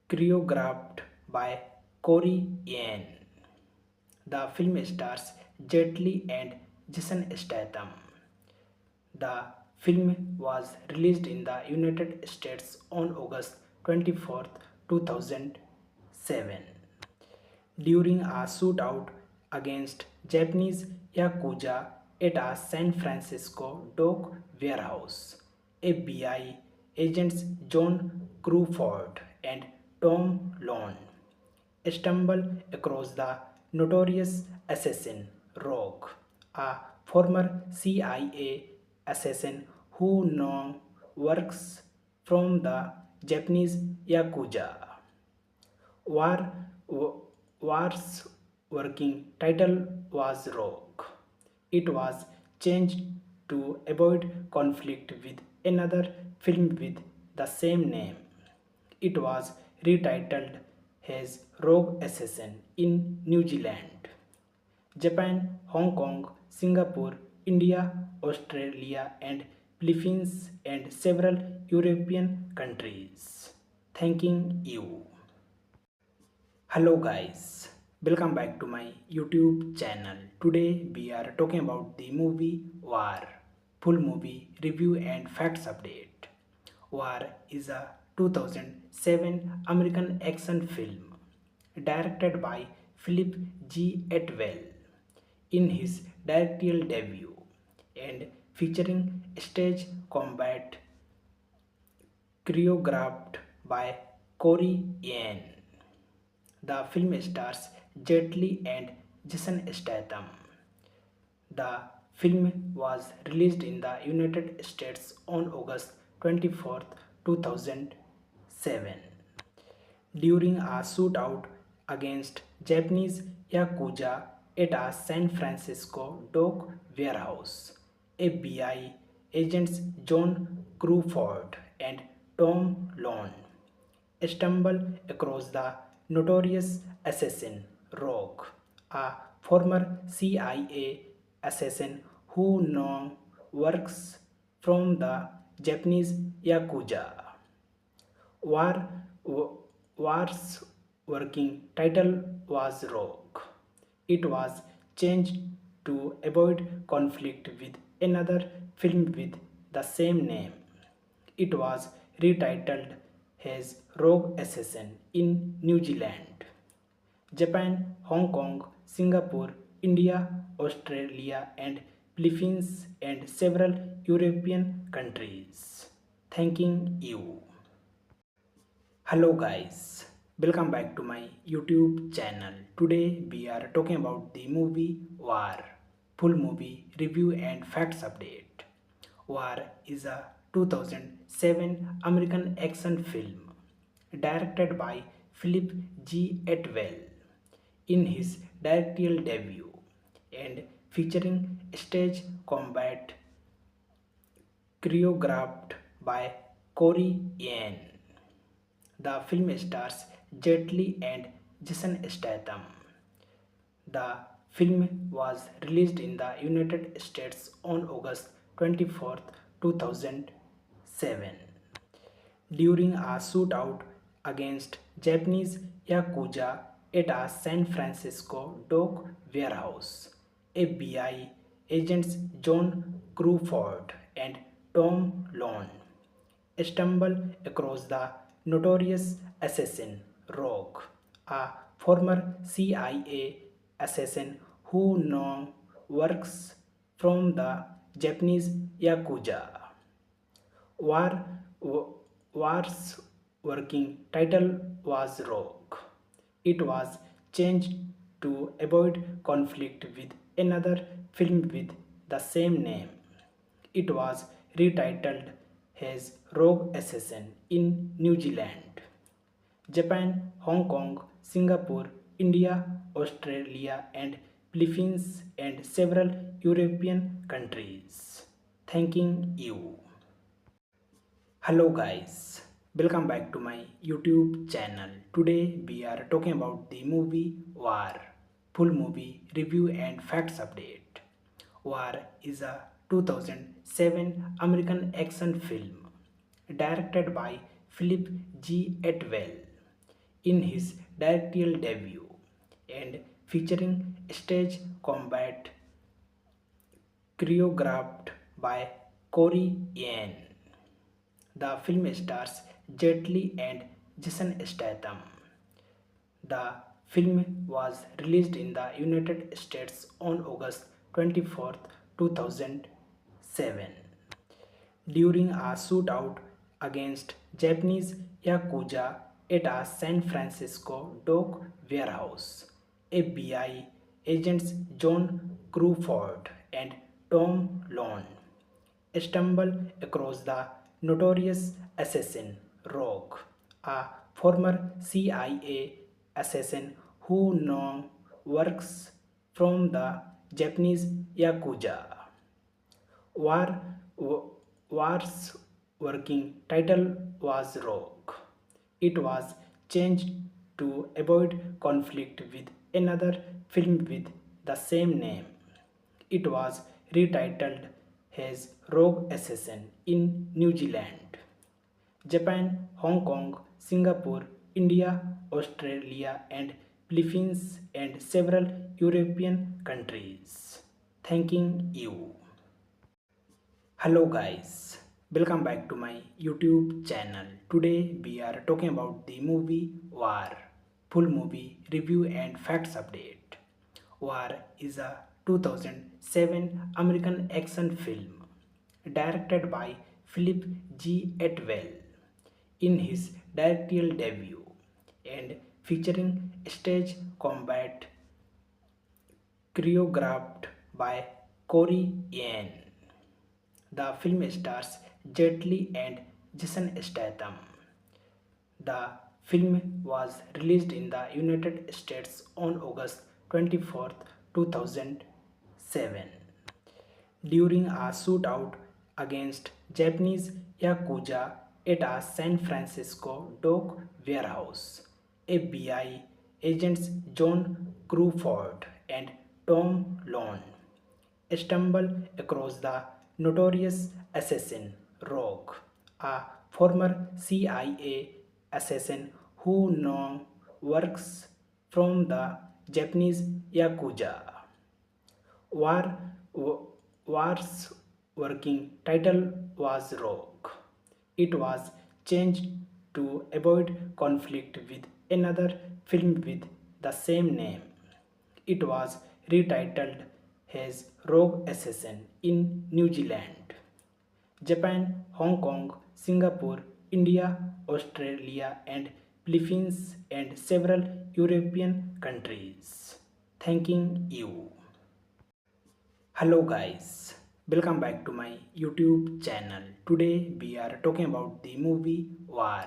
choreographed by Corey Yen. The film stars Jet Li and Jason Statham. The film was released in the United States on August 24th, 2007. During a shootout against Japanese Yakuza at a San Francisco dock warehouse, FBI agents John Crawford and Tom Lone stumble across the notorious assassin Rogue, a former CIA assassin who now works from the Japanese Yakuza. War, War's working title was Rogue. It was changed to avoid conflict with another film with the same name. It was retitled as Rogue Assassin in New Zealand, Japan, Hong Kong, Singapore, India, Australia, and Philippines, and several European countries. Thanking you. Hello guys, welcome back to my YouTube channel. Today we are talking about the movie War. Full movie review and facts update. War is a 2007 American action film directed by Philip G. Atwell in his directorial debut and featuring stage combat choreographed by Corey Yen. The film stars Jet Li and Jason Statham. The film was released in the United States on August 24th, 2007. During a shootout against Japanese Yakuza at a San Francisco dock warehouse, FBI agents John Crawford and Tom Lone stumble across the notorious assassin Rogue, a former CIA assassin who now works from the Japanese Yakuza. War, War's working title was Rogue. It was changed to avoid conflict with another film with the same name. It was retitled as Rogue Assassin in New Zealand, Japan, Hong Kong, Singapore, India, Australia, and Philippines, and several European countries. Thanking you. Hello guys, welcome back to my YouTube channel. Today we are talking about the movie War. Full movie review and facts update. War is a 2007 American action film directed by Philip G. Atwell in his directorial debut and featuring stage combat choreographed by Corey Yen. The film stars Jet Li and Jason Statham. The film was released in the United States on August 24, 2007. During a shootout against Japanese Yakuza at a San Francisco dock warehouse, FBI agents John Crawford and Tom Lone stumble across the notorious assassin Rogue, a former CIA assassin who now works from the Japanese Yakuza. War, War's working title was Rogue. It was changed to avoid conflict with another film with the same name. It was retitled as Rogue Assassin in New Zealand, Japan, Hong Kong, Singapore, India, Australia, and Philippines, and several European countries. Thanking you. Hello guys, welcome back to my YouTube channel. Today we are talking about the movie War. Full movie review and facts update. War is a 2007 American action film directed by Philip G. Atwell in his directorial debut and featuring stage combat choreographed by Corey Yen. The film stars Jet Li and Jason Statham. The film was released in the United States on August 24, 2007. During a shootout against Japanese Yakuza at a San Francisco dock warehouse, FBI agents John Crawford and Tom Lone stumble across the notorious assassin Rogue, a former CIA assassin who now works from the Japanese Yakuza. War, War's working title was Rogue. It was changed to avoid conflict with another film with the same name. It was retitled as Rogue Assassin in New Zealand, Japan, Hong Kong, Singapore, India, Australia, and Philippines, and several European countries. Thanking you. Hello guys, welcome back to my YouTube channel. Today we are talking about the movie War. Full movie review and facts update. War is a 2007 American action film directed by Philip G. Atwell in his directorial debut and featuring stage combat choreographed by Corey Yen. The film stars Jet Li and Jason Statham. The film was released in the United States on August 24, 2007. During a shootout against Japanese Yakuza at a San Francisco dock warehouse, FBI agents John Crawford and Tom Lone stumble across the notorious assassin Rogue, a former CIA assassin who now works from the Japanese Yakuza. War, War's working title was Rogue. It was changed to avoid conflict with another film with the same name. It was retitled as rogue assassin in New Zealand, Japan, Hong Kong, Singapore, India, Australia, and Philippines, and several European countries. Thanking you. Hello guys, welcome back to my YouTube channel. Today we are talking about the movie War,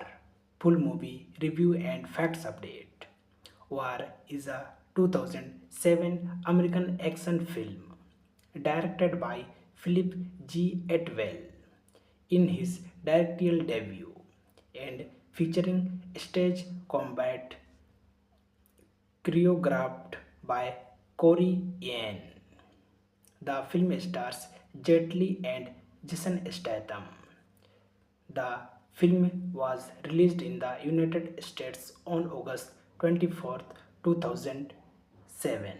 full movie review and facts update. War is a 2007 American action film directed by Philip G. Atwell in his directorial debut and featuring stage combat choreographed by Corey Yen. The film stars Jet Li and Jason Statham. The film was released in the United States on August 24th, 2007.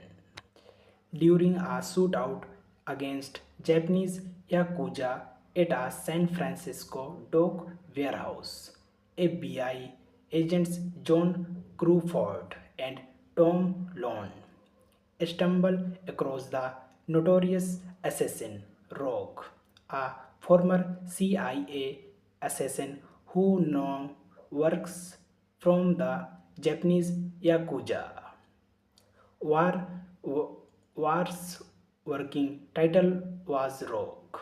During a shootout against Japanese Yakuza at a San Francisco dock warehouse, FBI agents John Crawford and Tom Lone stumble across the notorious assassin Rogue, a former CIA assassin who now works from the Japanese Yakuza. War, War's working title was Rogue.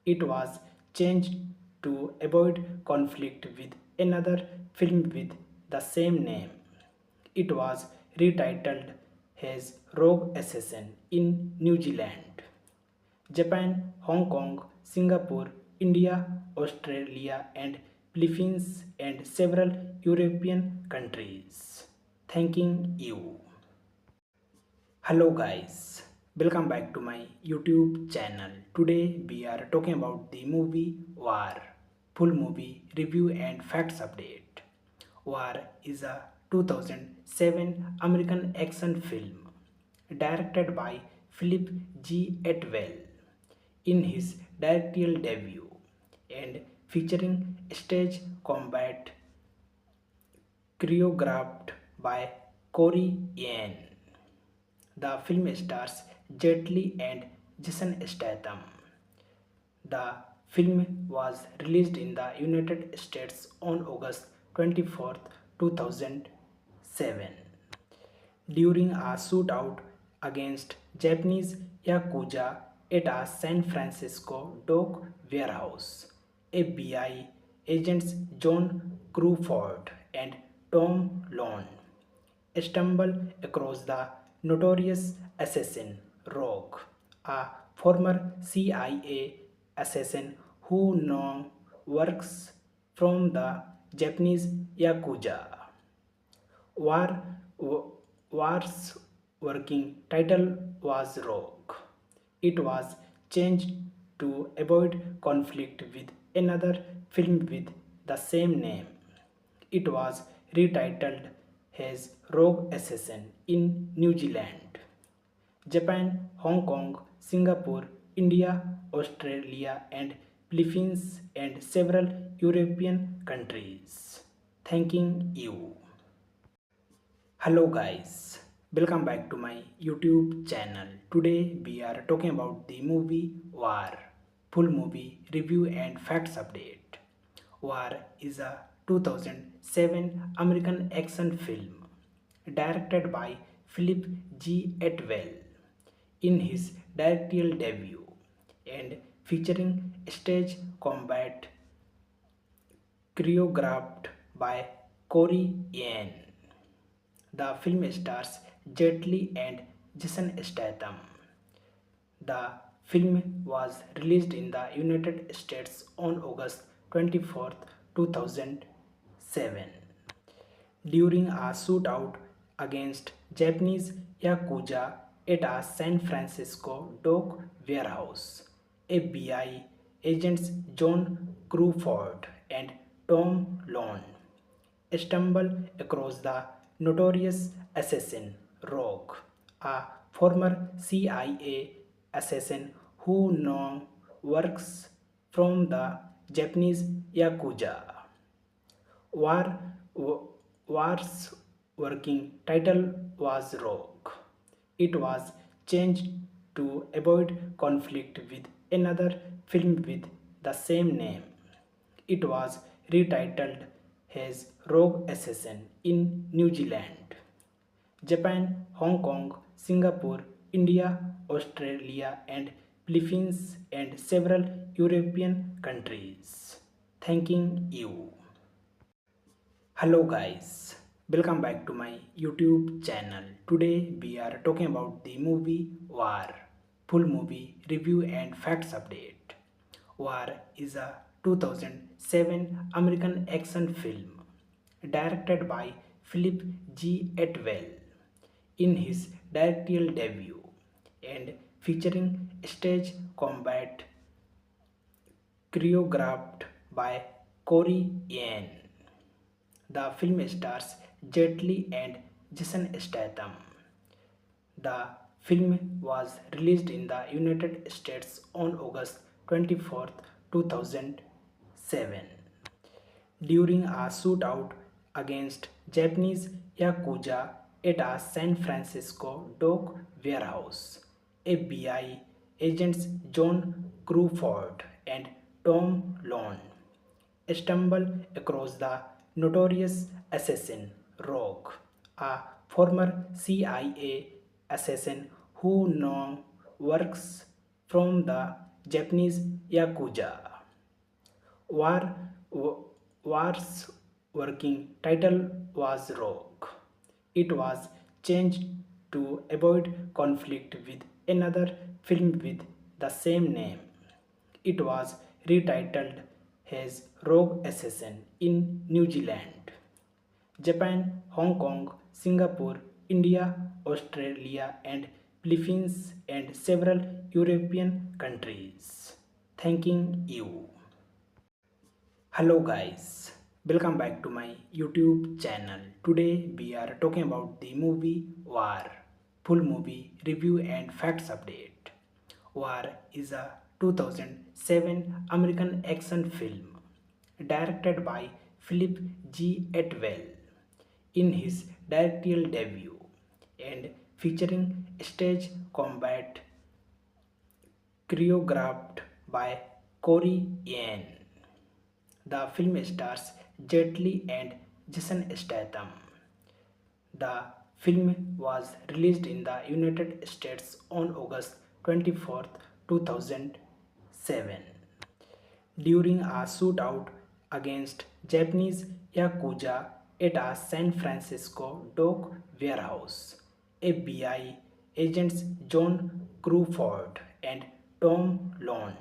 It was changed to avoid conflict with another film with the same name. It was retitled as Rogue Assassin in New Zealand, Japan, Hong Kong, Singapore, India, Australia, and Philippines, and several European countries. Thanking you. Hello guys, welcome back to my YouTube channel. Today we are talking about the movie War, full movie review and facts update. War is a 2007 American action film directed by Philip G. Atwell in his directorial debut and featuring stage combat choreographed by Corey Yen. The film stars Jet Li and Jason Statham. The film was released in the United States on August 24th, 2007. During a shootout against Japanese Yakuza at a San Francisco dock warehouse, FBI agents John Crawford and Tom Lone stumble across the notorious assassin Rogue, a former CIA assassin who now works from the Japanese Yakuza. War, War's working title was Rogue. It was changed to avoid conflict with another film with the same name. It was retitled as Rogue Assassin in New Zealand, Japan, Hong Kong, Singapore, India, Australia, and Philippines, and several European countries. Thanking you. Hello guys, welcome back to my YouTube channel. Today we are talking about the movie War, full movie review and facts update. War is a 2007 American action film directed by Philip G. Atwell in his directorial debut and featuring stage combat choreographed by Corey Yen. The film stars Jet Li and Jason Statham. The film was released in the United States on August 24th, 2007. During a shootout against Japanese Yakuza at a San Francisco dock warehouse, FBI agents John Crawford and Tom Lone stumble across the notorious assassin Rogue, a former CIA assassin who now works from the Japanese Yakuza. War, War's working title was Rogue. It was changed to avoid conflict with another film with the same name. It was retitled as Rogue Assassin in New Zealand, Japan, Hong Kong, Singapore, India, Australia, and Philippines, and several European countries. Thanking you. Hello guys, welcome back to my YouTube channel. Today we are talking about the movie War, full movie review and facts update. War is a 2007 American action film directed by Philip G. Atwell in his directorial debut and featuring stage combat choreographed by Corey Yen. The film stars Jet Li and Jason Statham. The film was released in the United States on August 24, 2007. During a shootout against Japanese Yakuza at a San Francisco dock warehouse, FBI agents John Crawford and Tom Lone stumble across the notorious assassin Rogue, a former CIA assassin who now works from the Japanese Yakuza. War, War's working title was Rogue. It was changed to avoid conflict with another film with the same name. It was retitled as Rogue Assassin in New Zealand, Japan, Hong Kong, Singapore, India, Australia, and Philippines, and several European countries. Thanking you. Hello guys, welcome back to my YouTube channel. Today we are talking about the movie War, full movie review and facts update. War is a 2007 American action film directed by Philip G. Atwell in his directorial debut and featuring stage combat choreographed by Corey Yen. The film stars Jet Li and Jason Statham. The film was released in the United States on August 24, 2007. During a shootout against Japanese Yakuza at a San Francisco dock warehouse, FBI agents John Crawford and Tom Lone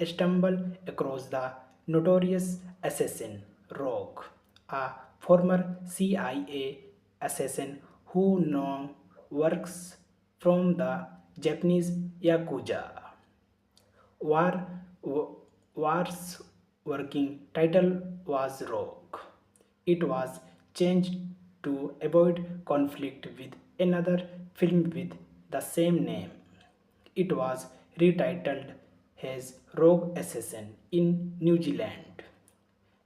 stumble across the notorious assassin Rogue, a former CIA assassin who now works from the Japanese Yakuza. War, War's working title was Rogue. It was changed to avoid conflict with another film with the same name. It was retitled as Rogue Assassin in New Zealand,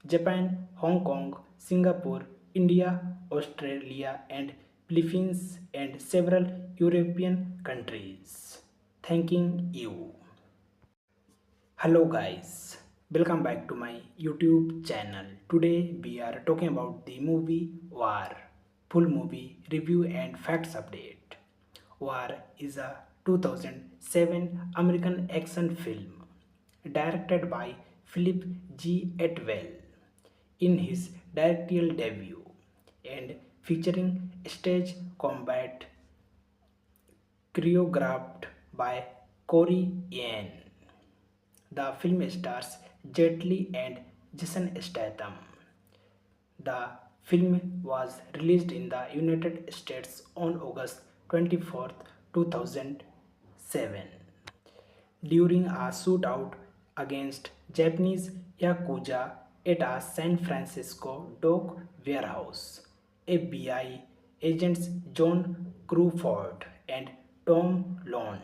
Japan, Hong Kong, Singapore, India, Australia, and Philippines, and several European countries. Thanking you. Hello guys, welcome back to my YouTube channel. Today we are talking about the movie War, full movie review and facts update. War is a 2007 American action film directed by Philip G. Atwell in his directorial debut and featuring stage combat choreographed by Corey Yen. The film stars Jet Li and Jason Statham. The film was released in the United States on August 24, 2007. During a shootout against Japanese Yakuza at a San Francisco dock warehouse, FBI agents John Crawford and Tom Lone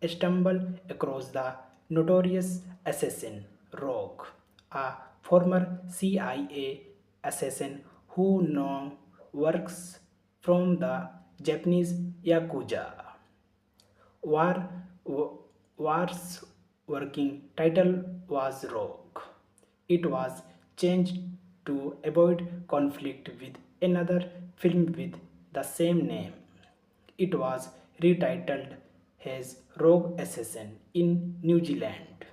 stumble across the notorious assassin Rogue, a former CIA assassin who now works from the Japanese Yakuza. War, War's working title was Rogue. It was changed to avoid conflict with another film with the same name. It was retitled as Rogue Assassin in New Zealand,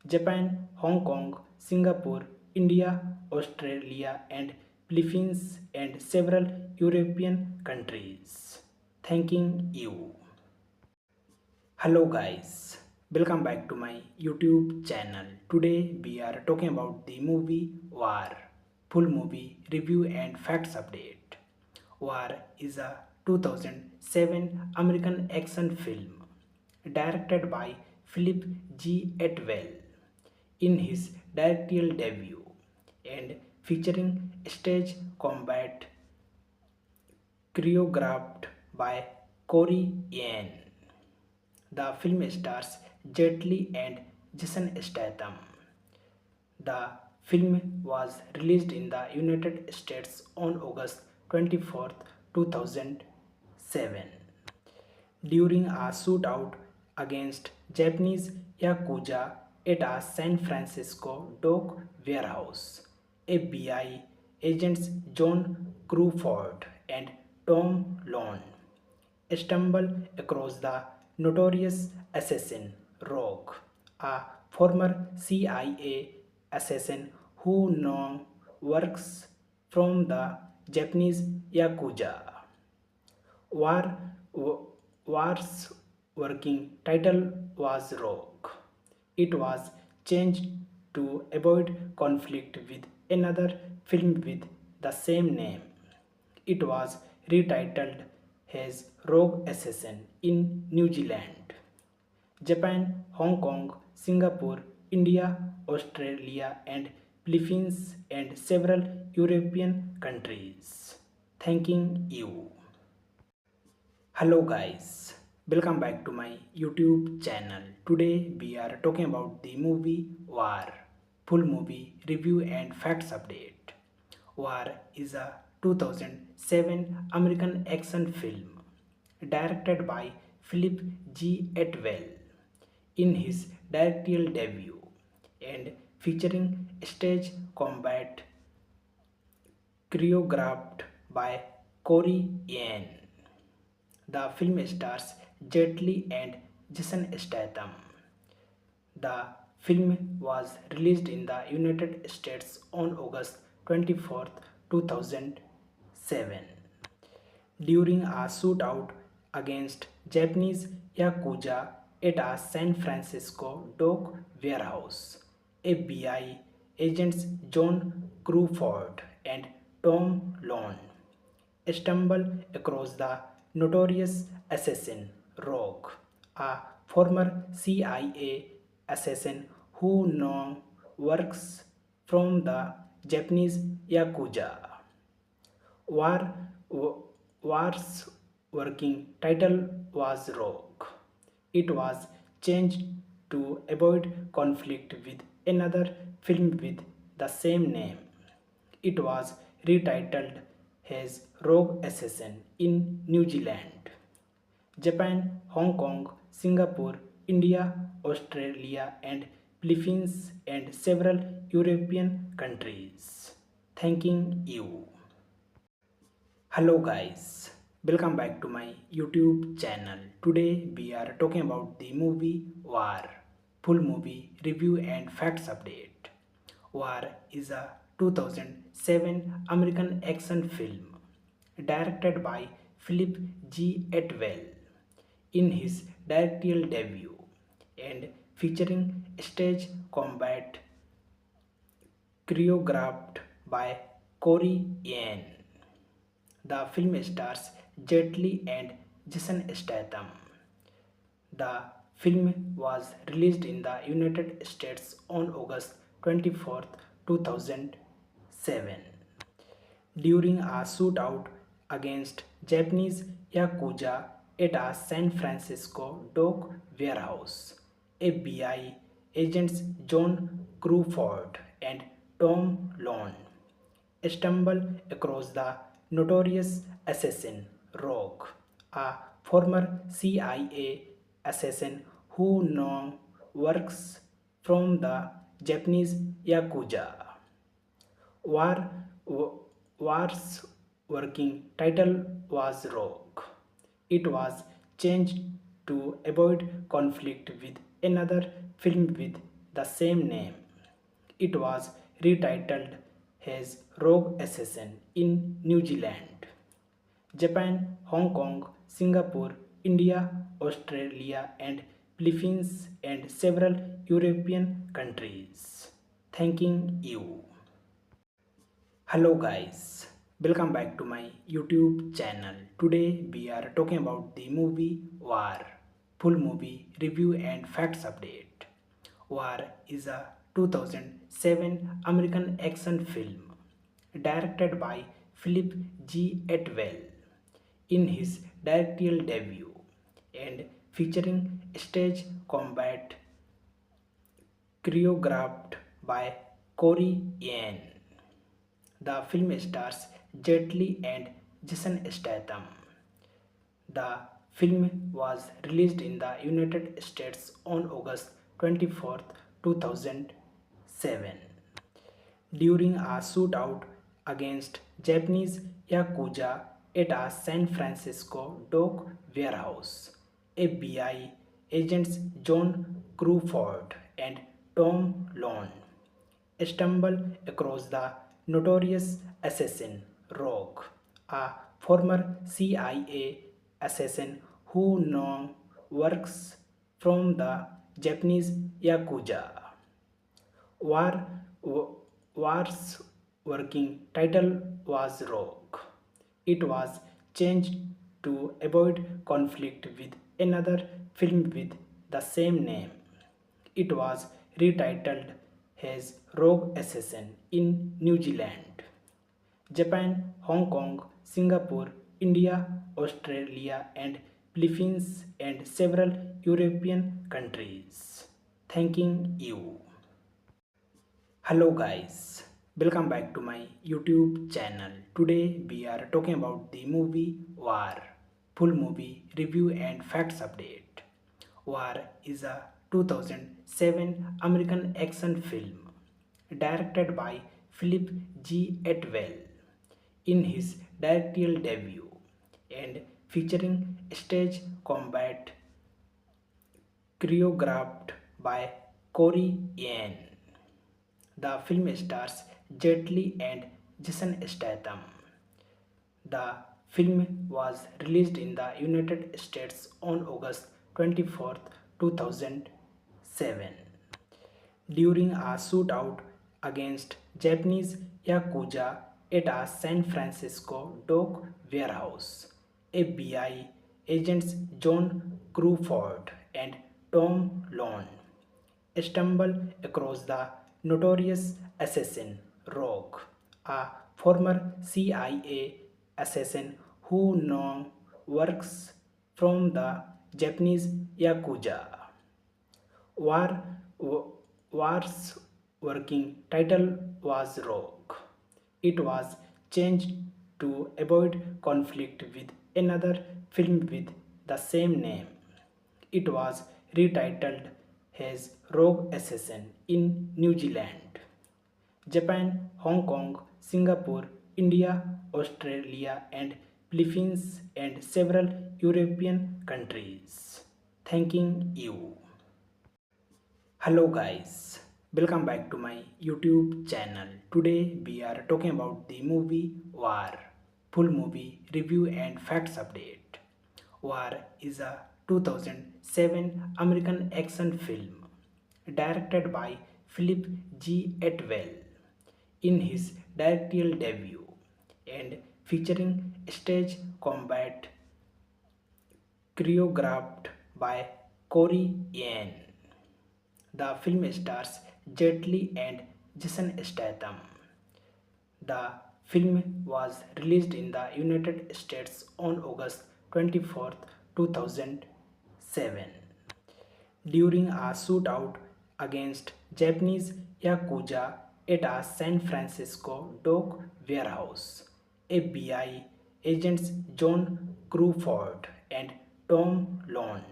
Japan, Hong Kong, Singapore, India, Australia, and Philippines, and several European countries. Thanking you. Hello guys, welcome back to my YouTube channel. Today we are talking about the movie War, full movie review and facts update. War is a 2007 American action film directed by Philip G. Atwell in his directorial debut and featuring stage combat choreographed by Corey Yen. The film stars Jet Li and Jason Statham. The film was released in the United States on August 24, 2007. During a shootout against Japanese Yakuza at a San Francisco dock warehouse, FBI agents John Crawford and Tom Lone stumble across the notorious assassin Rogue, a former CIA assassin who now works from the Japanese Yakuza. War, War's working title was Rogue. It was changed to avoid conflict with another film with the same name. It was retitled as Rogue Assassin in New Zealand, Japan, Hong Kong, Singapore, India, Australia, and Philippines, and several European countries. Thanking you. Hello guys, welcome back to my YouTube channel. Today we are talking about the movie War, full movie review and facts update. War is a 2007 American action film directed by Philip G. Atwell in his directorial debut and featuring stage combat choreographed by Corey Yen. The film stars Jet Li and Jason Statham. The film was released in the United States on August 24, 2007. During a shootout against Japanese Yakuza at a San Francisco dock warehouse, FBI agents John Crawford and Tom Lone stumble across the notorious assassin Rogue, a former CIA assassin who now works from the Japanese Yakuza. War, War's working title was Rogue. It was changed to avoid conflict with another film with the same name. It was retitled as Rogue Assassin in New Zealand, Japan, Hong Kong, Singapore, India, Australia, and Philippines, and several European countries. Thanking you. Hello guys, welcome back to my YouTube channel. Today we are talking about the movie War, full movie review and facts update. War is a 2007 American action film directed by Philip G. Atwell in his directorial debut and featuring stage combat choreographed by Corey Yen. The film stars Jet Li and Jason Statham. The film was released in the United States on August 24, 2007. During a shootout against Japanese Yakuza at a San Francisco dock warehouse, FBI agents John Crawford and Tom Lone stumble across the notorious assassin Rogue, a former CIA assassin who now works from the Japanese Yakuza. War, War's working title was Rogue. It was changed to avoid conflict with another film with the same name. It was retitled as Rogue Assassin in New Zealand, Japan, Hong Kong, Singapore, India, Australia, and Philippines, and several European countries. Thanking you. Hello guys, welcome back to my YouTube channel. Today we are talking about the movie War, full movie review and facts update. War is a 2007 American action film directed by Philip G. Atwell in his directorial debut and featuring stage combat choreographed by Corey Yen. The film stars Jet Li and Jason Statham. The film was released in the United States on August 24, 2007. During a shootout against Japanese Yakuza at a San Francisco dock warehouse, FBI agents John Crawford and Tom Lone stumble across the notorious assassin Rogue, a former CIA assassin who now works from the Japanese Yakuza. War, War's working title was Rogue. It was changed to avoid conflict with another film with the same name. It was retitled as Rogue Assassin in New Zealand, Japan, Hong Kong, Singapore, India, Australia, and Philippines, and several European countries. Thanking you. Hello guys, welcome back to my YouTube channel. Today we are talking about the movie War, full movie review and facts update. War is a 2007 American action film directed by Philip G. Atwell in his directorial debut and featuring stage combat choreographed by Corey Yen. The film stars Jet Li and Jason Statham. The film was released in the United States on August 24, 2007. During a shootout against Japanese Yakuza at a San Francisco dock warehouse, FBI agents John Crawford and Tom Lone stumble across the notorious assassin Rogue, a former CIA assassin who now works from the Japanese Yakuza. War, War's working title was Rogue. It was changed to avoid conflict with another film with the same name. It was retitled as Rogue Assassin in New Zealand, Japan, Hong Kong, Singapore, India, Australia, and Philippines, and several European countries. Thanking you. Hello guys, welcome back to my YouTube channel. Today we are talking about the movie War, full movie review and facts update. War is a 2007 American action film directed by Philip G. Atwell in his directorial debut and featuring stage combat choreographed by Corey Yen. The film stars Jet Li and Jason Statham. The film was released in the United States on August 24, 2007. During a shootout against Japanese Yakuza at a San Francisco dock warehouse, FBI agents John Crawford and Tom Lone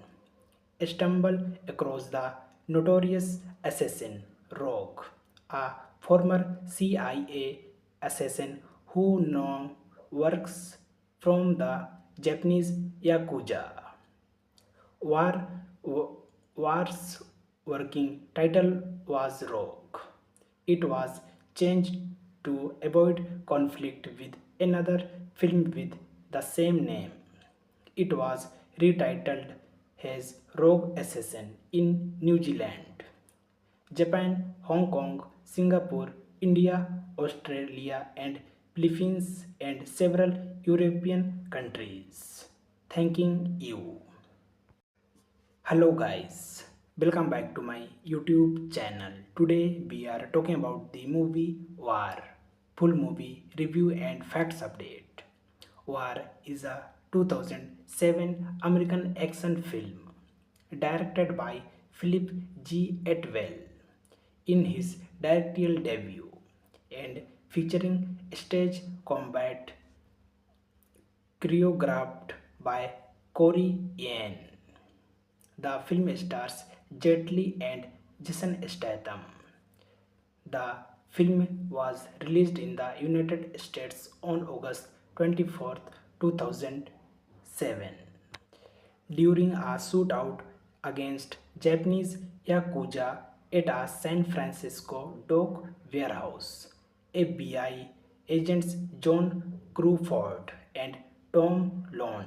stumble across the notorious assassin Rogue, a former CIA assassin who now works from the Japanese Yakuza. War, War's working title was Rogue. It was changed to avoid conflict with another film with the same name. It was retitled as Rogue Assassin in New Zealand, Japan, Hong Kong, Singapore, India, Australia, and Philippines, and several European countries. Thanking you. Hello guys, welcome back to my YouTube channel. Today we are talking about the movie War, full movie review and facts update. War is a 2007 American action film directed by Philip G. Atwell in his directorial debut and featuring stage combat choreographed by Corey Yen. The film stars Jet Li and Jason Statham. The film was released in the United States on August 24th, 2007. During a shootout against Japanese Yakuza at a San Francisco dock warehouse, FBI agents John Crawford and Tom Lone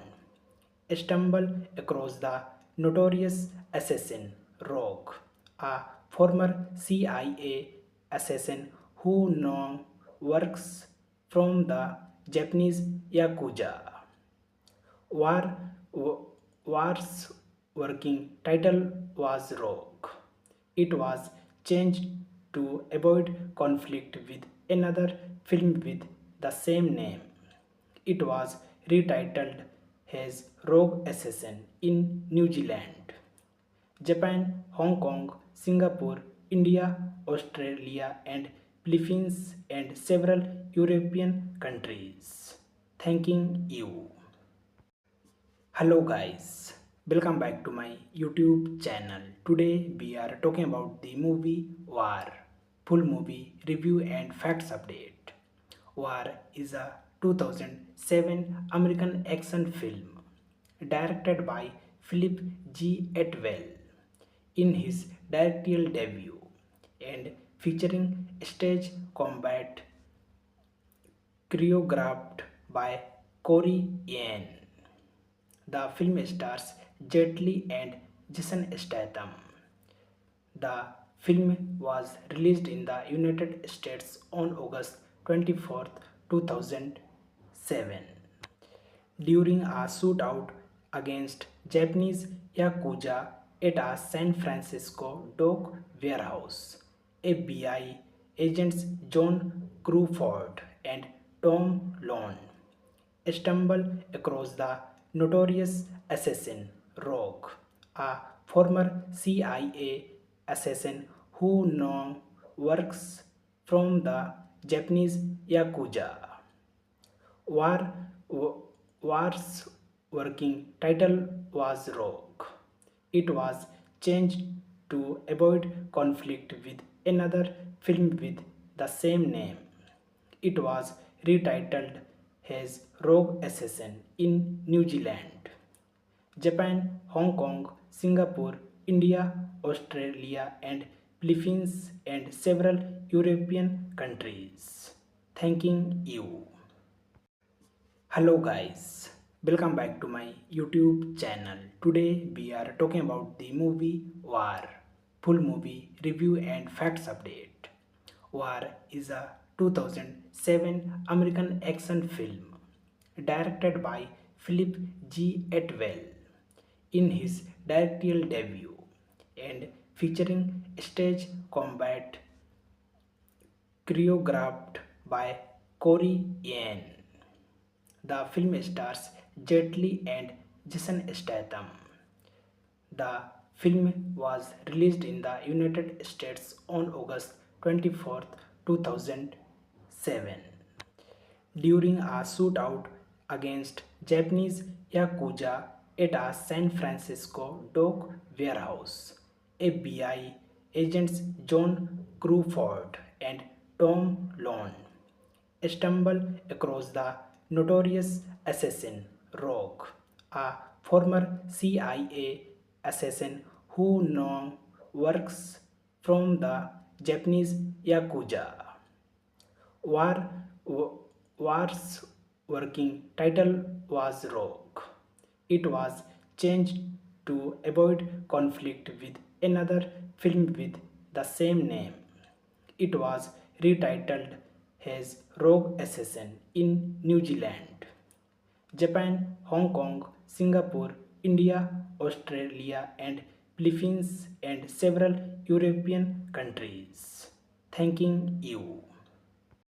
stumble across the notorious assassin Rogue, a former CIA assassin who now works from the Japanese Yakuza. War, War's working title was Rogue. It was changed to avoid conflict with another film with the same name. It was retitled as Rogue Assassin in New Zealand, Japan, Hong Kong, Singapore, India, Australia, and Philippines, and several European countries. Thanking you. Hello guys, welcome back to my YouTube channel. Today we are talking about the movie War, full movie review and facts update. War is a 2007 American action film directed by Philip G. Atwell in his directorial debut and featuring stage combat choreographed by Corey Yen. The film stars Jet Li and Jason Statham. The film was released in the United States on August 24th, 2007. During a shootout against Japanese Yakuza at a San Francisco dock warehouse, FBI agents John Crawford and Tom Lone stumble across the notorious assassin Rogue, a former CIA assassin who now works from the Japanese Yakuza. War, War's working title was Rogue. It was changed to avoid conflict with another film with the same name. It was retitled as Rogue Assassin in New Zealand, Japan, Hong Kong, Singapore, India, Australia, and Philippines, and several European countries. Thanking you. Hello guys, welcome back to my YouTube channel. Today we are talking about the movie War, full movie review and facts update. War is a 2007 American action film directed by Philip G. Atwell in his directorial debut and featuring stage combat choreographed by Corey Yen. The film stars Jet Li and Jason Statham. The film was released in the United States on August 24th, 2007. During a shootout against Japanese Yakuza at a San Francisco dock warehouse. FBI agents John Crawford and Tom Lone stumble across the notorious assassin Rogue, a former CIA assassin who now works from the Japanese Yakuza. War, War's working title was Rogue. It was changed to avoid conflict with another film with the same name. It was retitled as Rogue Assassin in New Zealand, Japan, Hong Kong, Singapore, India, Australia, and Philippines, and several European countries. Thanking you.